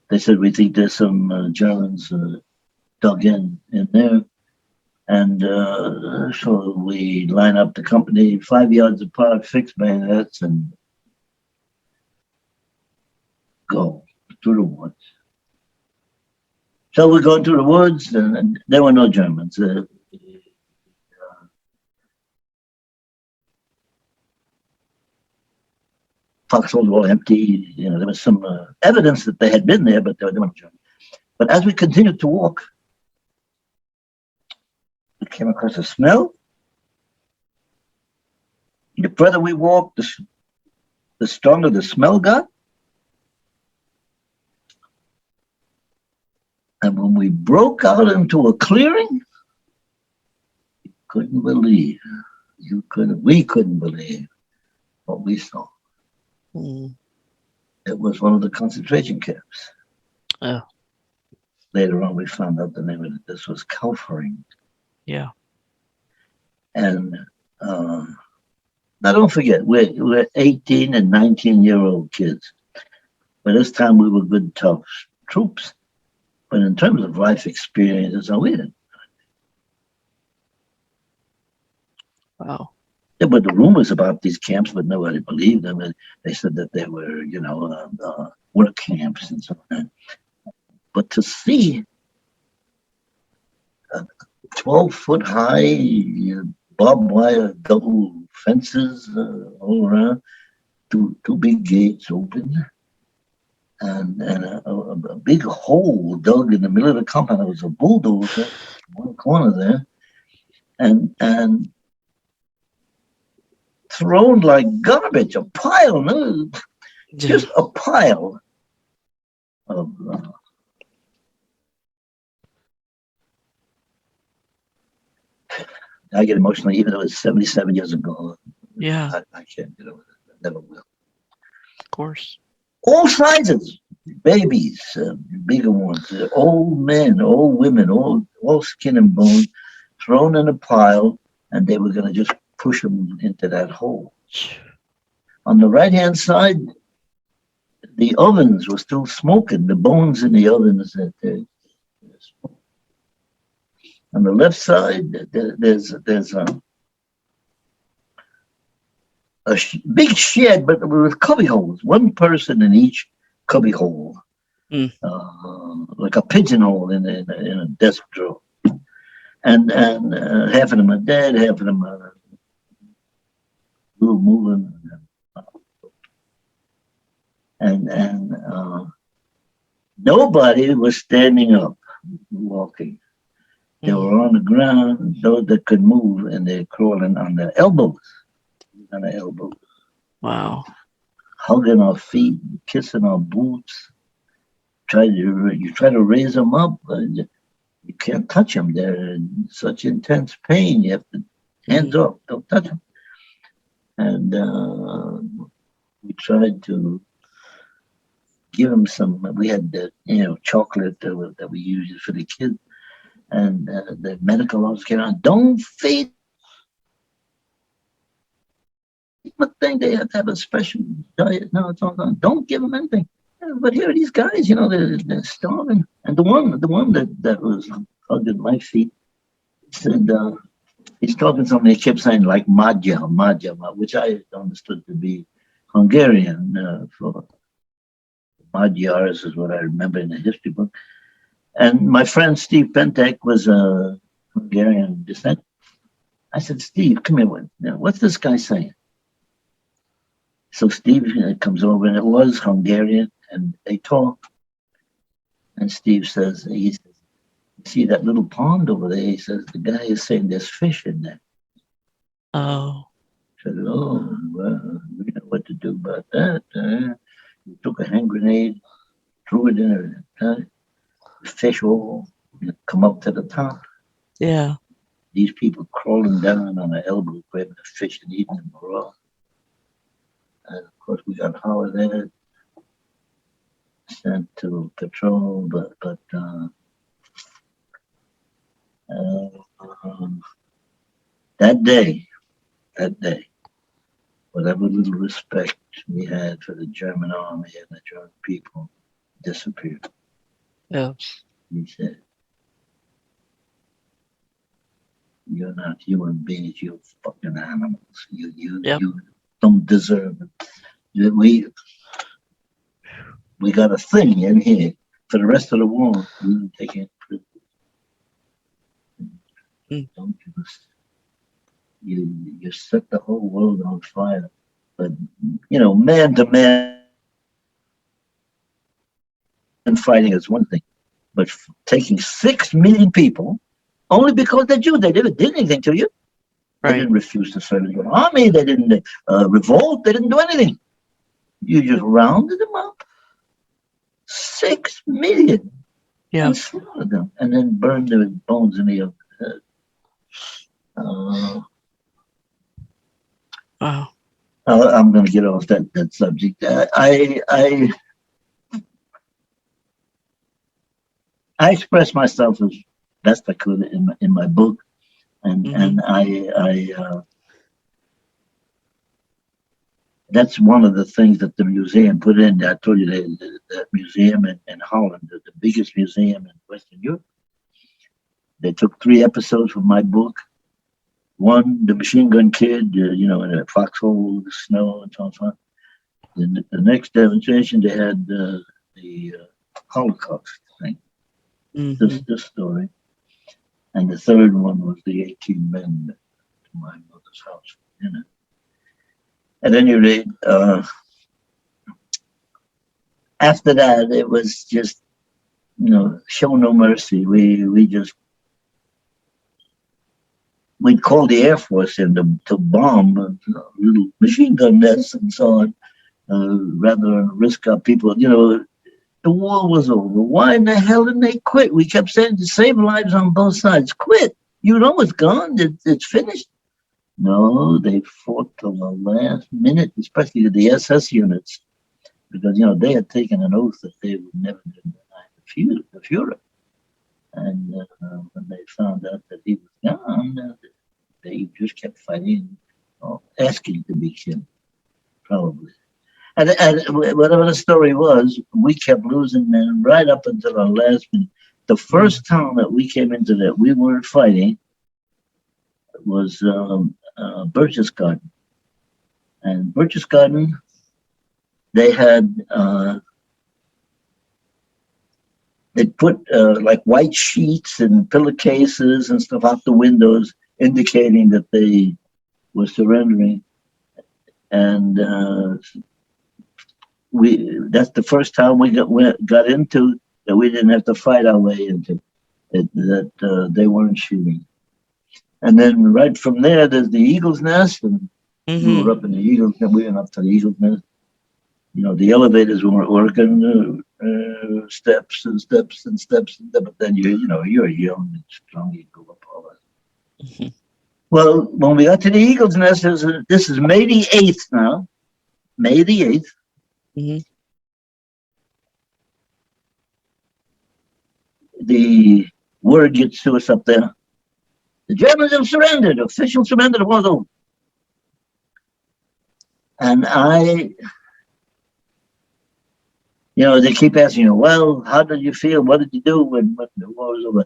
they said, we think there's some Germans dug in there. And so we line up the company 5 yards apart, fix bayonets, and go through the woods. So we're going through the woods, and there were no Germans. Foxholes were all empty. You know, there was some evidence that they had been there, but there were no Germans. But as we continued to walk, we came across a smell. The further we walked, the stronger the smell got. And when we broke out into a clearing, we couldn't believe what we saw. It was one of the concentration camps. Oh. Later on, we found out the name of it. This was Kaufering. Yeah. And now don't forget, we're 18 and 19-year-old kids. By this time, we were good, tough troops. But in terms of life experiences, we didn't. Wow. There were the rumors about these camps, but nobody believed them. And they said that they were, work camps and so on. But to see 12-foot high barbed wire double fences all around, two big gates open, and a big hole dug in the middle of the compound. There was a bulldozer in one corner there, and thrown like garbage, a pile, no, just a pile of I get emotional, even though it's 77 years ago. Yeah. I can't get over it. I never will. Of course. All sizes, babies, bigger ones, old men, old women, all skin and bone, thrown in a pile, and they were going to just push them into that hole. On the right-hand side, the ovens were still smoking. The bones in the ovens that they're smoking. On the left side, there's a big shed, but with cubby holes. One person in each cubby hole, like a pigeonhole in a desk drawer. And half of them are dead, half of them are moving. And nobody was standing up, walking. They were on the ground, those that could move, and they're crawling on their elbows. Wow. Hugging our feet, kissing our boots. You try to raise them up, but you can't touch them. They're in such intense pain. You have to hands up, don't touch them. And we tried to give them some. We had chocolate that we used for the kids. And the medical officer came on, don't feed them a thing. They have to have a special diet. No, it's all done. Don't give them anything. But here are these guys, they're starving. And the one that was hugging my feet said, he's talking something. He kept saying like Madja, which I understood to be Hungarian for Magyars is what I remember in the history book. And my friend Steve Pentek was a Hungarian descent. I said, Steve, come here. What's this guy saying? So Steve comes over, and it was Hungarian, and they talk. And Steve says, see that little pond over there? He says, the guy is saying there's fish in there. Oh. I said, oh, well, we know what to do about that. He took a hand grenade, threw it in a fish hole, come up to the top. Yeah. These people crawling down on their elbow, grabbing the fish and eating them raw. And of course, we got hollered at, sent to patrol, but that day, whatever little respect we had for the German army and the German people disappeared. Yes. He said, you're not human beings, you're fucking animals. You don't deserve it. We got a thing in here for the rest of the war. We didn't take any prisoners. Don't give us. You set the whole world on fire. But man to man fighting is one thing, but taking 6 million people only because they're Jews, they never did anything to you. Right. They didn't refuse to serve in the army. They didn't revolt. They didn't do anything. You just rounded them up. 6 million. Yeah. And slaughtered them, and then burned their bones in the oven. Wow. I'm going to get off that subject. I expressed myself as best I could in my book, and I that's one of the things that the museum put in. I told you that museum in Holland, the biggest museum in Western Europe. They took 3 episodes from my book. One, the machine gun kid, in a foxhole, the snow, and so on. Then the next demonstration, they had the Holocaust thing, this story. And the third one was the 18 men to my mother's house for dinner. At any rate, after that, it was just, show no mercy. We'd call the Air Force in to bomb little machine gun nests and so on, rather than risk our people. The war was over. Why in the hell didn't they quit? We kept saying to save lives on both sides. Quit. You know it's gone. It's finished. No, they fought till the last minute, especially the SS units, because, they had taken an oath that they would never deny the Fuhrer. And when they found out that he was gone, they just kept fighting, asking to be killed, probably. And whatever the story was, we kept losing men right up until our last minute. The first town that we came into that we weren't fighting was Berchtesgaden. And Berchtesgaden, they had they put like white sheets and pillowcases and stuff out the windows, indicating that they were surrendering. And that's the first time we got into that we didn't have to fight our way into it, that they weren't shooting. And then right from there, there's the Eagle's Nest, and we were up in the Eagle's Nest. We went up to the Eagle's Nest. The elevators weren't working, steps and steps and steps. But then you're young and strong, you go up all that. Well, when we got to the Eagle's Nest, this is May the 8th now. May the 8th. The word gets to us up there. The Germans have surrendered. Official surrender. The war's over. And they keep asking you, well, how did you feel? What did you do when the war was over?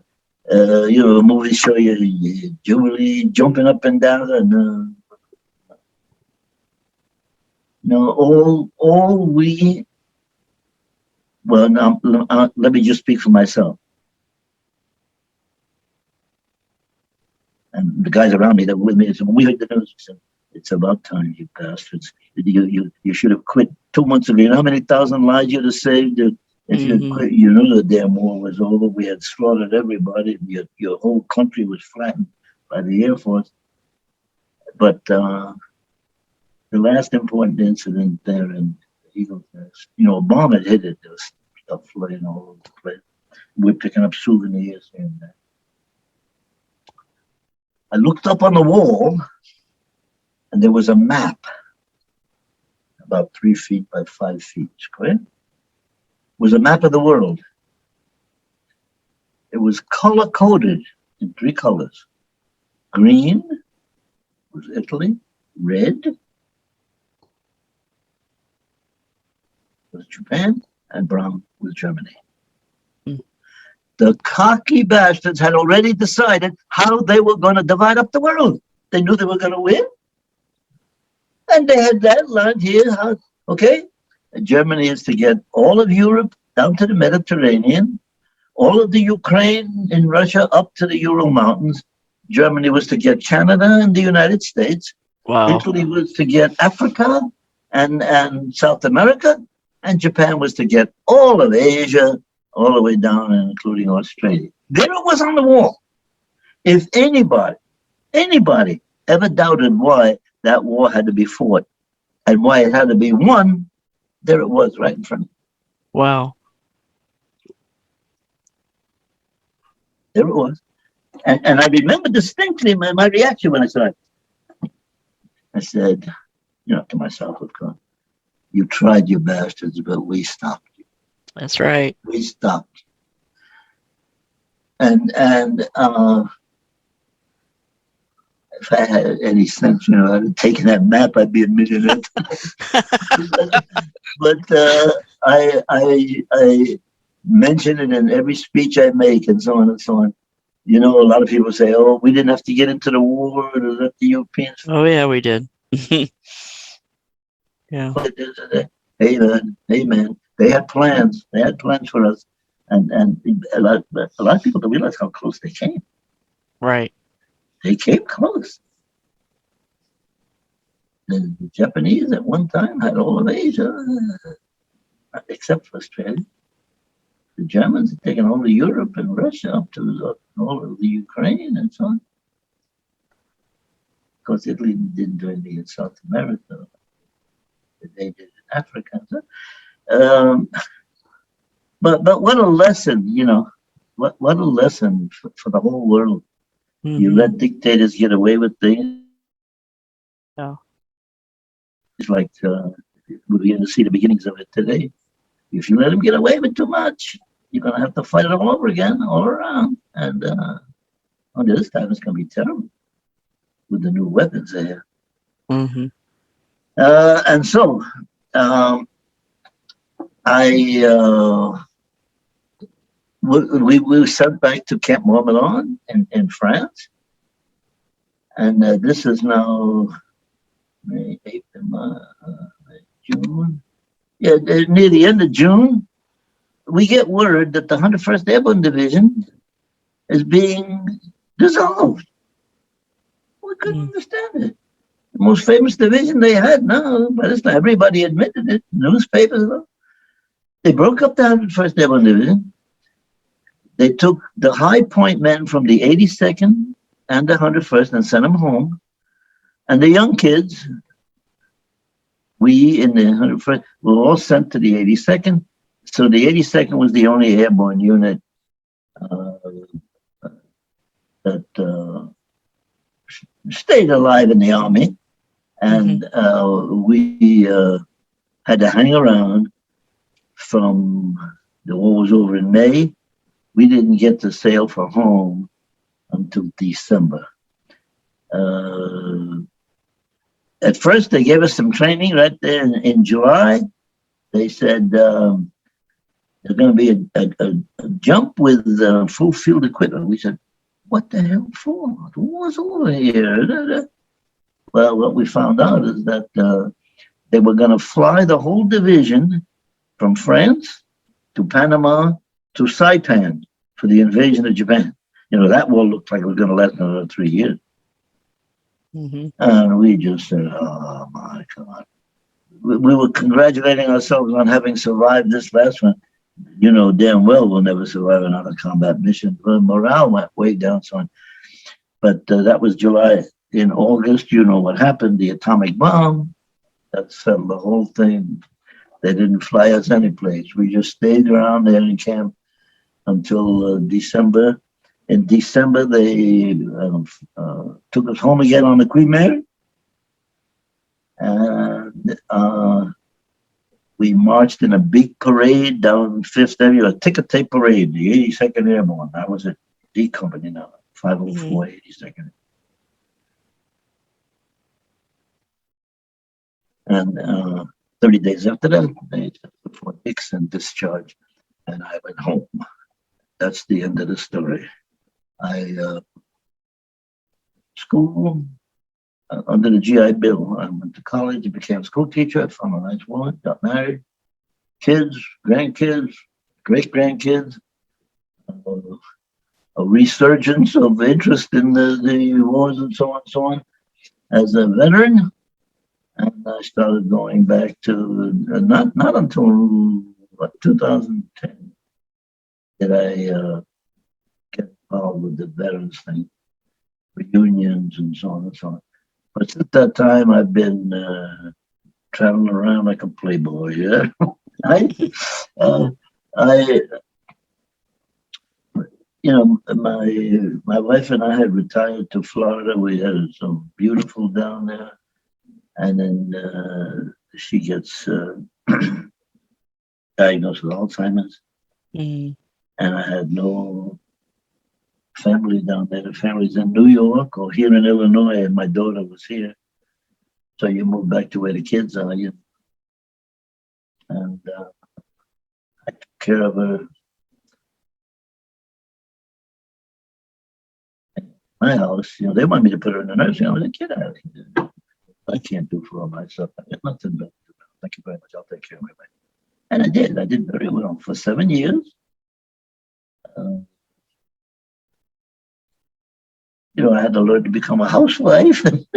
Movies show you Jubilee jumping up and down, and all we Well, now, let me just speak for myself. And the guys around me that were with me, when we heard the news, we said, it's about time, you bastards. You should have quit 2 months ago. You know how many thousand lives you'd have saved if you had quit? You know the damn war was over. We had slaughtered everybody. Your whole country was flattened by the Air Force. But the last important incident there in Eagle Nest, a bomb had hit it. There was stuff flying all over the place. We're picking up souvenirs here and there. I looked up on the wall, and there was a map about 3 feet by 5 feet square. It was a map of the world. It was color-coded in 3 colors. Green was Italy, red was Japan, and brown was Germany. The cocky bastards had already decided how they were going to divide up the world. They knew they were going to win. And they had that line here. Okay, Germany is to get all of Europe down to the Mediterranean, all of the Ukraine and Russia up to the Ural Mountains. Germany was to get Canada and the United States. Wow. Italy was to get Africa and South America. And Japan was to get all of Asia, all the way down and including Australia. There it was on the wall. If anybody ever doubted why that war had to be fought and why it had to be won, there it was right in front of me. Wow. There it was. And I remember distinctly my reaction when I saw it. I said, to myself, of course, you tried, you bastards, but we stopped you. That's right. We stopped. And if I had any sense, I'd have taken that map, I'd be a millionaire. But I mention it in every speech I make, and so on and so on. A lot of people say, "Oh, we didn't have to get into the war to let the Europeans." Oh yeah, we did. Yeah. Amen. They had plans. They had plans for us, and a lot of people don't realize how close they came. Right. They came close. The Japanese at one time had all of Asia, except for Australia. The Germans had taken all of Europe and Russia up to all of the Ukraine and so on. Of course, Italy didn't do anything in South America. They did in Africa. But what a lesson, what a lesson for the whole world. Mm-hmm. You let dictators get away with things. Yeah. It's like we're going to see the beginnings of it today. If you let them get away with too much, you're going to have to fight it all over again, all around. And this time it's going to be terrible with the new weapons there. Mm-hmm. And so we were sent back to Camp Mormon in France. And this is now May, April, June. Yeah, near the end of June, we get word that the 101st Airborne Division is being dissolved. We couldn't understand it. The most famous division they had now, by this time, everybody admitted it, newspapers. They broke up the 101st Airborne Division. They took the high point men from the 82nd and the 101st and sent them home. And the young kids, we in the 101st, were all sent to the 82nd. So the 82nd was the only airborne unit that stayed alive in the Army. And we had to hang around from the war was over in May. We didn't get to sail for home until December. At first, they gave us some training right there in July. They said there's going to be a jump with full field equipment. We said, what the hell for? The war's over here. Well, what we found out is that they were going to fly the whole division from France to Panama, to Saipan for the invasion of Japan. That war looked like it was going to last another 3 years. Mm-hmm. And we just said, oh my God. We were congratulating ourselves on having survived this last one. Damn well we'll never survive another combat mission. The morale went way down, son. But that was July. In August, you know what happened? The atomic bomb. That settled the whole thing. They didn't fly us anyplace. We just stayed around there in camp until December. In December, they took us home again on the Queen Mary. And we marched in a big parade down Fifth Avenue, a ticker tape parade, the 82nd Airborne. I was at D Company now, 504 82nd. And 30 days after that, they took Fort Dixon discharge, and I went home. That's the end of the story. School under the GI Bill. I went to college, became a school teacher, found a nice woman, got married, kids, grandkids, great-grandkids, a resurgence of interest in the wars and so on. As a veteran, and I started going back to, not until 2010 did I get involved with the veterans thing, reunions and so on and so on. But at that time, I've been traveling around like a playboy. Yeah, my wife and I had retired to Florida. We had some beautiful down there, and then she gets diagnosed with Alzheimer's, and I had no family down there. The family's in New York or here in Illinois, and my daughter was here. So you move back to where the kids are, and I took care of her. My house, they want me to put her in the nursing home. I said, get out of here. I can't do for all myself. I got nothing better to do. Thank you very much. I'll take care of everybody. And I did. I did very well for 7 years. I had to learn to become a housewife and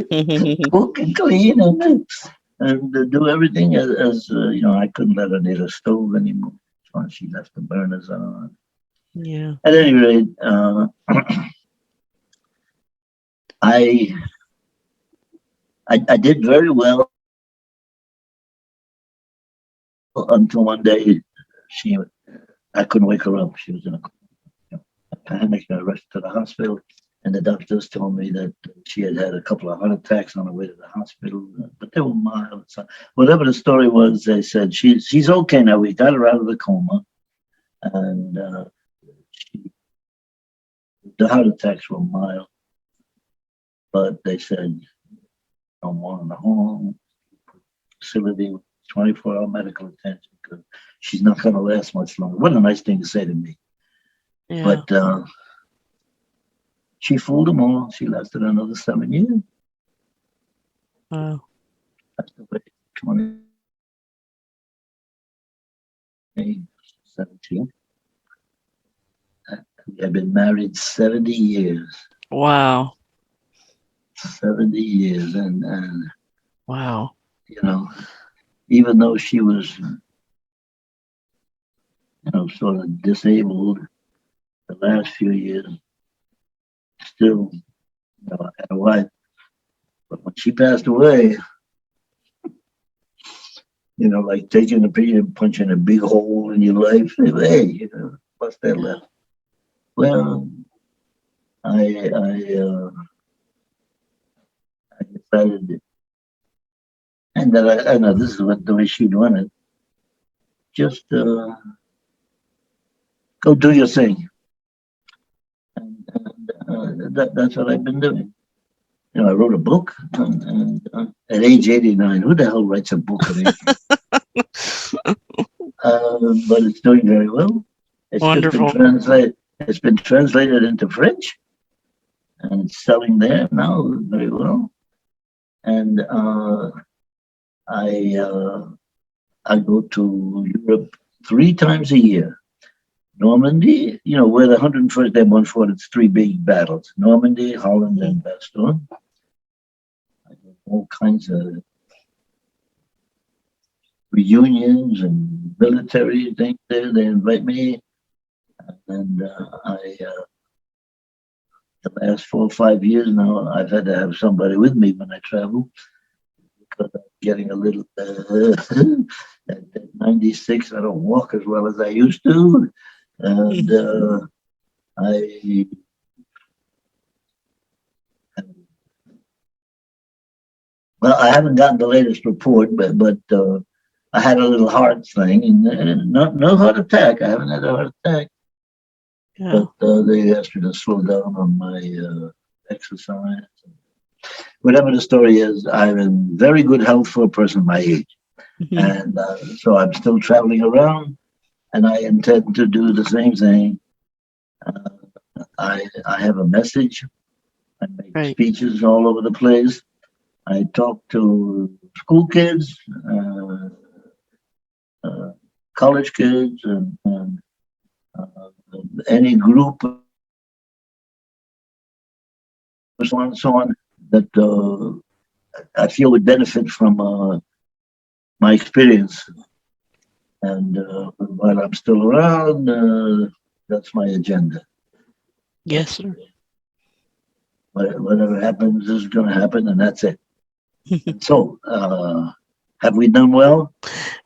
cook and clean and do everything as I couldn't let her near the stove anymore. So she left the burners on. Yeah. At any rate, I did very well until one day I couldn't wake her up. She was in a panic. I rushed to the hospital, and the doctors told me that she had had a couple of heart attacks on her way to the hospital, but they were mild. So whatever the story was, they said she's okay now. We got her out of the coma, and the heart attacks were mild, but they said no more in the home facility with 24-hour medical attention because she's not going to last much longer. What a nice thing to say to me. Yeah. But she fooled them all. She lasted another 7 years. Wow. That's the way 2017. I've been married 70 years. Wow. 70 years. And wow. Even though she was, sort of disabled the last few years, still, I had a wife. But when she passed away, like taking a pee and punching a big hole in your life, hey, what's that left? Well, I decided, and that I know this is the way she'd want it. Just go do your thing, and that's what I've been doing. I wrote a book, and at age 89, who the hell writes a book at age? But it's doing very well. It's wonderful. It's been translated into French, and it's selling there now very well. And I go to Europe 3 times a year. Normandy, where the 101st Airborne fought its 3 big battles: Normandy, Holland, and Bastogne. I have all kinds of reunions and military things there. They invite me, and the last 4 or 5 years now, I've had to have somebody with me when I travel, because I'm getting a little at 96. I don't walk as well as I used to, and I haven't gotten the latest report, but I had a little heart thing, and no heart attack. I haven't had a heart attack, Yeah. but they asked me to slow down on my exercise. Whatever the story is, I'm in very good health for a person my age, and so I'm still traveling around, and I intend to do the same thing. I have a message. I make speeches all over the place. I talk to school kids, college kids, and any group, so on and so on, that I feel would benefit from my experience. And while I'm still around, that's my agenda. Yes, sir. Whatever happens is going to happen, and that's it. So, have we done well?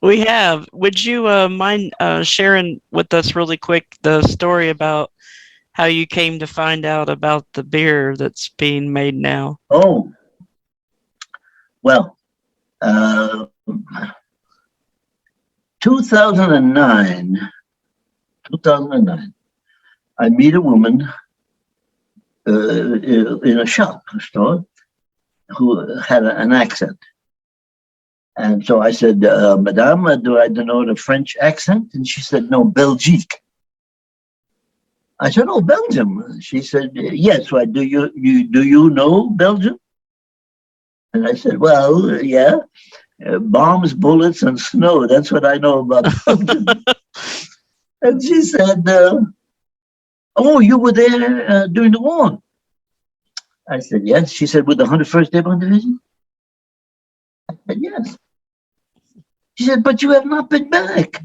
We have. Would you mind sharing with us really quick the story about how you came to find out about the beer that's being made now? Oh, well, 2009, I meet a woman in a store who had an accent. And so I said, Madame, do I denote a French accent? And she said, no, Belgique. I said, oh, Belgium. She said, yes. Why, do you know Belgium? And I said, well, yeah, bombs, bullets, and snow. That's what I know about Belgium. And she said, oh, you were there during the war? I said, yes. She said, with the 101st Airborne Division? I said, yes. She said, but you have not been back.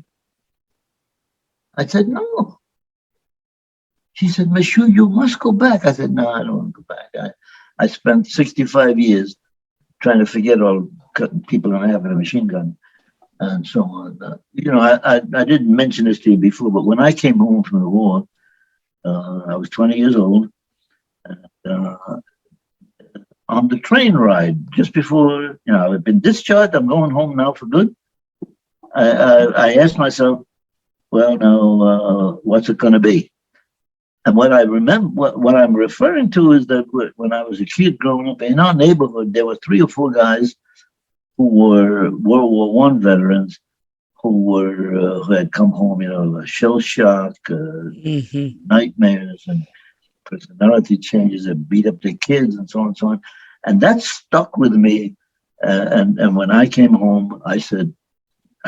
I said, no. She said, Monsieur, you must go back. I said, no, I don't want to go back. I spent 65 years trying to forget all cutting people in half with a machine gun and so on. I didn't mention this to you before, but when I came home from the war, I was 20 years old. And, on the train ride, just before, I've been discharged, I'm going home now for good. I asked myself, well, now, what's it going to be? And what I remember, what I'm referring to is that when I was a kid growing up in our neighborhood, there were 3 or 4 guys who were World War I veterans who had come home, shell shock, nightmares, and personality changes that beat up their kids, and so on and so on. And that stuck with me. And when I came home, I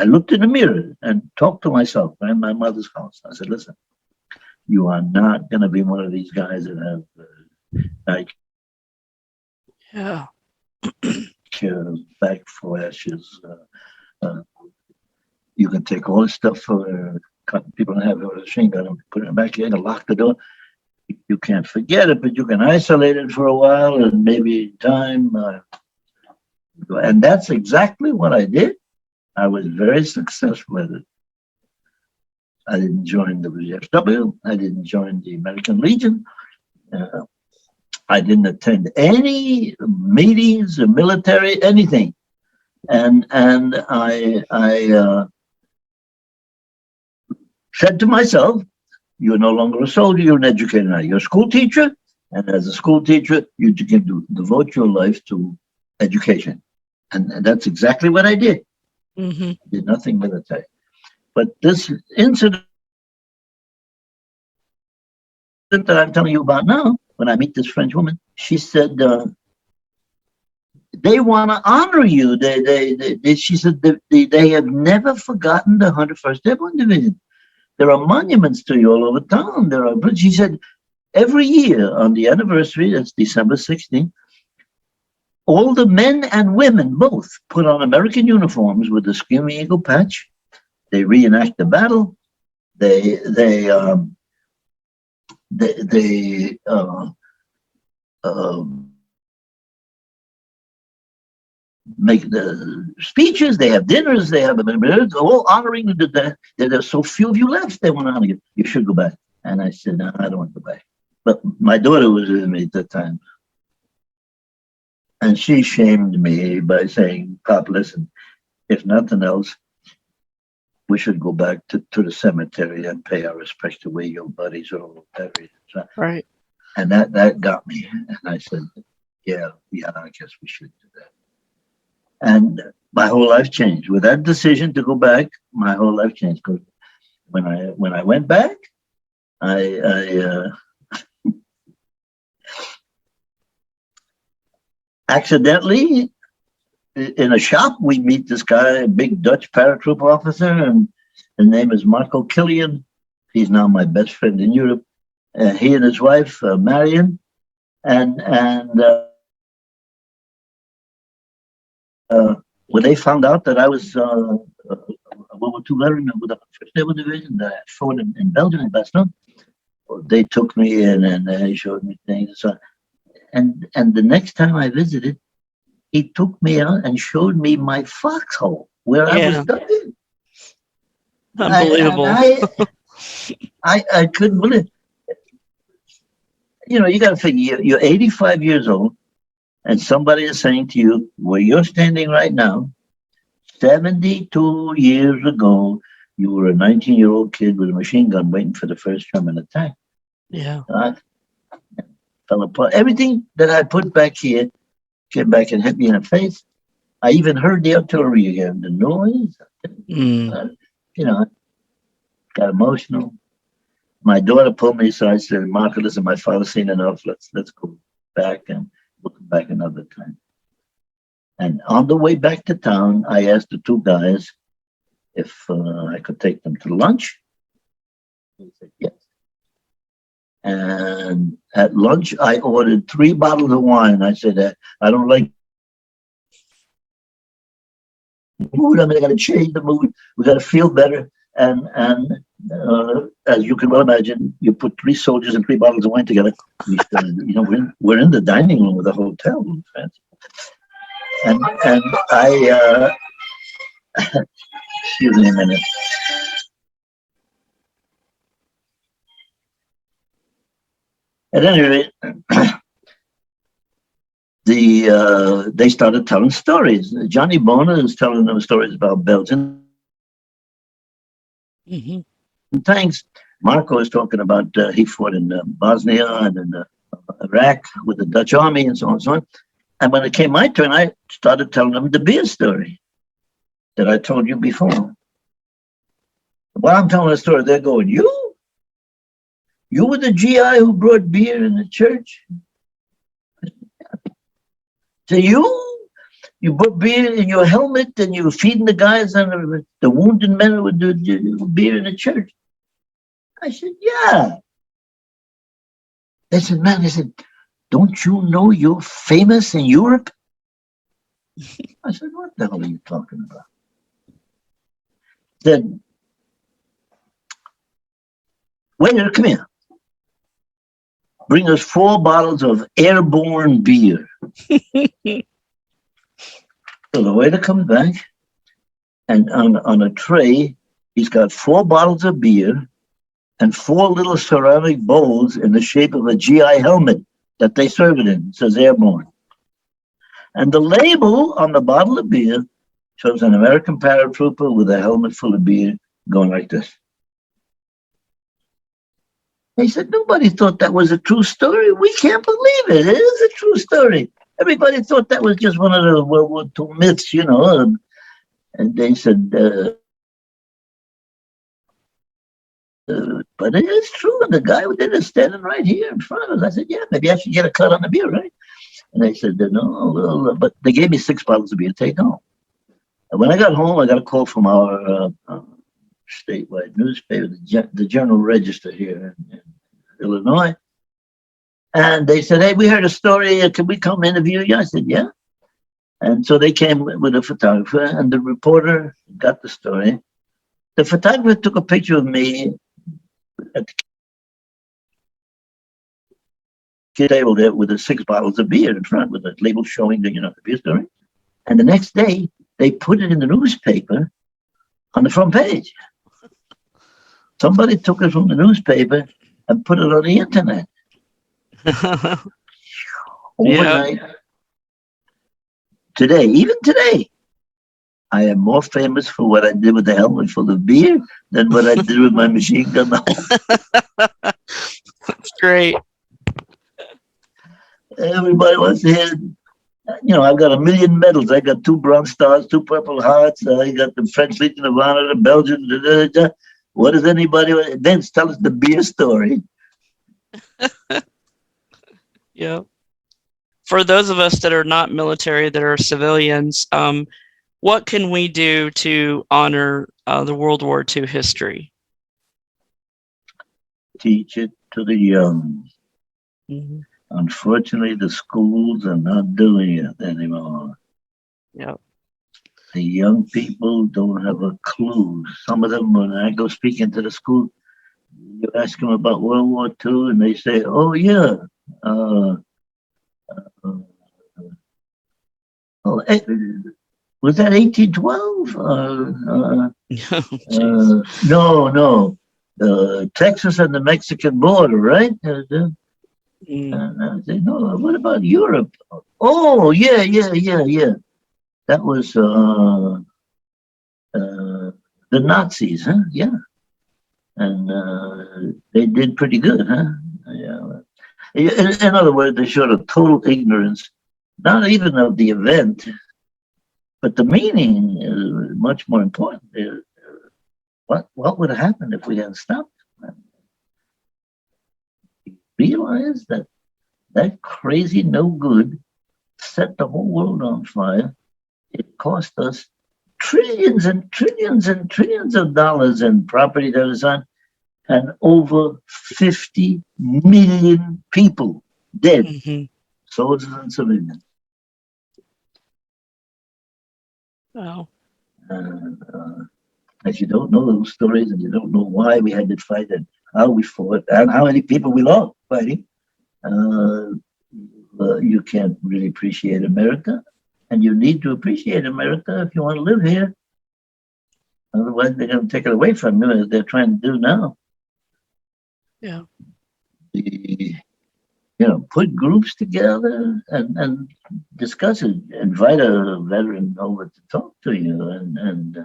looked in the mirror and talked to myself in my mother's house. I said, listen, you are not going to be one of these guys that have back flashes. You can take all this stuff for cutting people in half with a machine gun and put it in the back of your head and lock the door. You can't forget it, but you can isolate it for a while and maybe time. And that's exactly what I did. I was very successful at it. I didn't join the WWII. I didn't join the American Legion. I didn't attend any meetings, or military, anything. And I said to myself, you're no longer a soldier, you're an educator now. You're a school teacher, and as a school teacher, you can devote your life to education. And that's exactly what I did. I did nothing military. But this incident that I'm telling you about now, when I meet this French woman, she said, they want to honor you. She said they have never forgotten the 101st Airborne Division. There are monuments to you all over town. But she said, every year on the anniversary, that's December 16th, all the men and women both put on American uniforms with the Screaming Eagle patch. They reenact the battle. They make the speeches. They have dinners. They have all honoring that. There's so few of you left. They want to honor you. You should go back. And I said, no, I don't want to go back. But my daughter was with me at the time. And she shamed me by saying, Pop, listen, if nothing else, we should go back to the cemetery and pay our respects to where your buddies are all buried. So, Right. and that got me. And I said, yeah, I guess we should do that. And my whole life changed. With that decision to go back, my whole life changed. Because when I went back, I accidentally, in a shop, we meet this guy, a big Dutch paratroop officer, and his name is Marco Killian. He's now my best friend in Europe. He and his wife, Marion, and when they found out that I was a World War II veteran with the 1st Airborne Division that I fought in Belgium, in Bastogne, they took me in and they showed me things. So, and the next time I visited, he took me out and showed me my foxhole where I was dug in. Unbelievable. I couldn't believe it. You know, you got to figure you're 85 years old, and somebody is saying to you, where you're standing right now, 72 years ago, you were a 19-year-old kid with a machine gun waiting for the first German attack. Yeah. Fell apart. Everything that I put back here came back and hit me in the face. I even heard the artillery again, the noise. You know, got emotional. My daughter pulled me aside and said, Marco, listen, my father's seen enough. Let's go back, and we'll come back another time. And on the way back to town, I asked the two guys if I could take them to lunch. They said yes. And at lunch, I ordered 3 bottles of wine. I said, I don't like mood. I mean, I got to change the mood. We got to feel better. And as you can well imagine, you put 3 soldiers and 3 bottles of wine together. We started, you know, we're in the dining room of the hotel. And I, excuse me a minute. At any rate, they started telling stories. Johnny Boner is telling them stories about Belgian tanks. Marco is talking about he fought in Bosnia and in Iraq with the Dutch army and so on and so on. And when it came my turn, I started telling them the beer story that I told you before. While I'm telling the story, they're going, You were the GI who brought beer in the church? So you brought beer in your helmet and you were feeding the guys and the wounded men with the beer in the church? I said, yeah. They said, man, don't you know you're famous in Europe? I said, what the hell are you talking about? Then, waiter, come here. Bring us 4 bottles of airborne beer. So the waiter comes back, and on a tray, he's got 4 bottles of beer and 4 little ceramic bowls in the shape of a GI helmet that they serve it in. It says airborne. And the label on the bottle of beer shows an American paratrooper with a helmet full of beer going like this. They said, nobody thought that was a true story. We can't believe it. It is a true story. Everybody thought that was just one of the World War II myths, you know. And they said, but it is true. And the guy who did it standing right here in front of us. I said, yeah, maybe I should get a cut on the beer, right? And they said, no, well, but they gave me 6 bottles of beer to take home. And when I got home, I got a call from our statewide newspaper, the Journal Register here in Illinois. And they said, hey, we heard a story. Can we come interview you? I said, yeah. And so they came with a photographer, and the reporter got the story. The photographer took a picture of me at the table there with the 6 bottles of beer in front with a label showing the beer story. And the next day, they put it in the newspaper on the front page. Somebody took it from the newspaper and put it on the internet. Overnight. Yeah. Today, even today, I am more famous for what I did with the helmet full of beer than what I did with my machine gun. That's great. Everybody wants to hear, I've got 1 million medals. I got 2 Bronze Stars, 2 Purple Hearts. I got the French Legion of Honor, the Belgian. What does anybody want? Vince, tell us the beer story. Yeah. For those of us that are not military, that are civilians, what can we do to honor the World War II history? Teach it to the young. Mm-hmm. Unfortunately, the schools are not doing it anymore. Yep. The young people don't have a clue. Some of them, when I go speaking to the school, you ask them about World War II, and they say, "Oh yeah, was that 1812? No, Texas and the Mexican border, right?" And I say, "No, what about Europe?" "Oh, yeah. That was the Nazis, huh? Yeah, and they did pretty good, huh? Yeah." In other words, they showed a total ignorance, not even of the event, but the meaning is much more important. What would have happened if we hadn't stopped? Realize that crazy no good set the whole world on fire. It cost us trillions and trillions and trillions of dollars in property that was on, and over 50 million people dead, soldiers and civilians. Wow. If you don't know those stories and you don't know why we had to fight and how we fought and how many people we lost fighting, you can't really appreciate America. And you need to appreciate America if you want to live here. Otherwise, they're going to take it away from you, as they're trying to do now. Yeah. Put groups together and discuss it. Invite a veteran over to talk to you and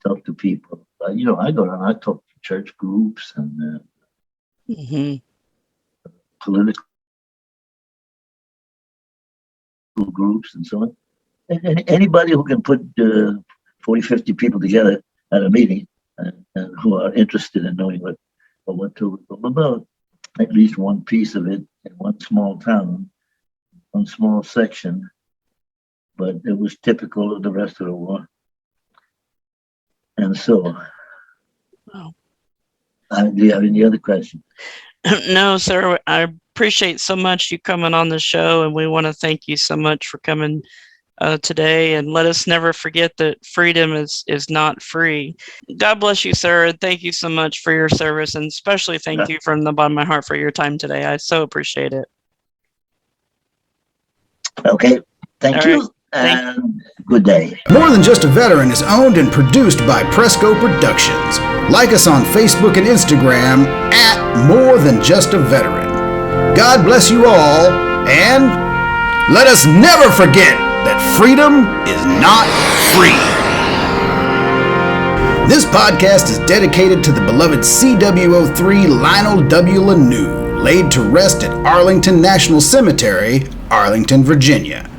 talk to people. I go around, I talk to church groups and political groups and so on. And anybody who can put 40, 50 people together at a meeting and who are interested in knowing what to all about, at least one piece of it in one small town, one small section, but it was typical of the rest of the war. And so, wow. Do you have any other questions? No, sir. I appreciate so much you coming on the show, and we want to thank you so much for coming today, and let us never forget that freedom is not free. God bless you, sir, and thank you so much for your service, and especially thank you from the bottom of my heart for your time today. I so appreciate it. Okay, thank you, and good day. More Than Just a Veteran is owned and produced by Presco Productions. Like us on Facebook and Instagram at More Than Just a Veteran. God bless you all, and let us never forget that freedom is not free. This podcast is dedicated to the beloved CWO3 Lionel W. Lanou, laid to rest at Arlington National Cemetery, Arlington, Virginia.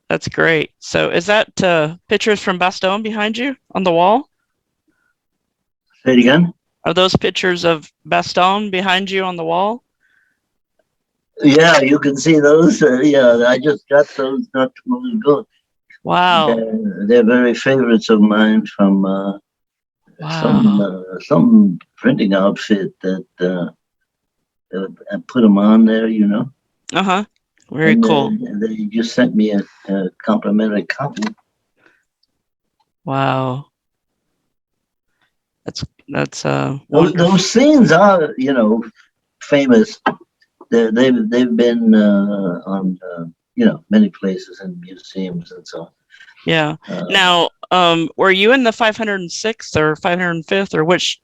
That's great. So is that pictures from Bastogne behind you on the wall? Say it again? Are those pictures of Bastogne behind you on the wall? Yeah, you can see those. Yeah, I just got those not too long ago. Wow. They're very favorites of mine from Wow. some printing outfit that I put them on there, you know. Uh-huh. Very And cool. they just sent me a complimentary copy. Wow. That's Those, wonderful. those scenes are, you know, famous. They've been on many places and museums and so on. Yeah. Uh, Now, were you in the 506th or 505th, or which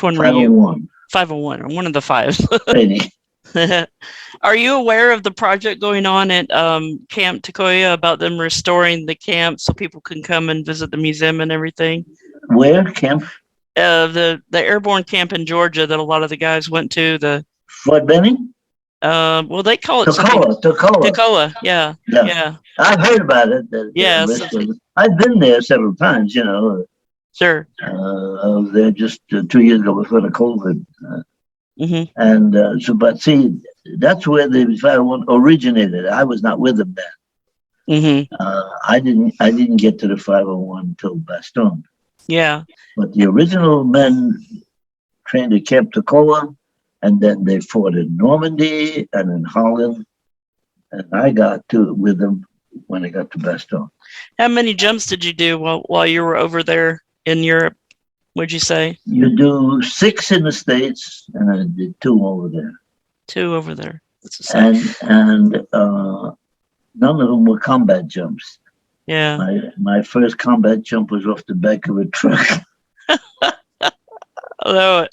one were you? 501. 501, or one of the fives. Training. Are you aware of the project going on at Camp Takoya about them restoring the camp so people can come and visit the museum and everything? Where camp? The airborne camp in Georgia that a lot of the guys went to. The Fort Benning? well, they call it something. Toccoa. Toccoa. Yeah. Yeah. Yeah. I've heard about it. Yeah. I've been there several times, you know. Sure. I was there just 2 years ago before the COVID. Mm-hmm. And but see, that's where the 501 originated. I was not with them then. Mm-hmm. I didn't get to the 501 until Bastogne. Yeah. But the original men trained at Camp Toccoa, and then they fought in Normandy and in Holland. And I got to with them when I got to Bastogne. How many jumps did you do while you were over there in Europe? Would you say? You do 6 in the States, and I did 2 over there. 2 over there. That's the same. And none of them were combat jumps. Yeah. My first combat jump was off the back of a truck. Although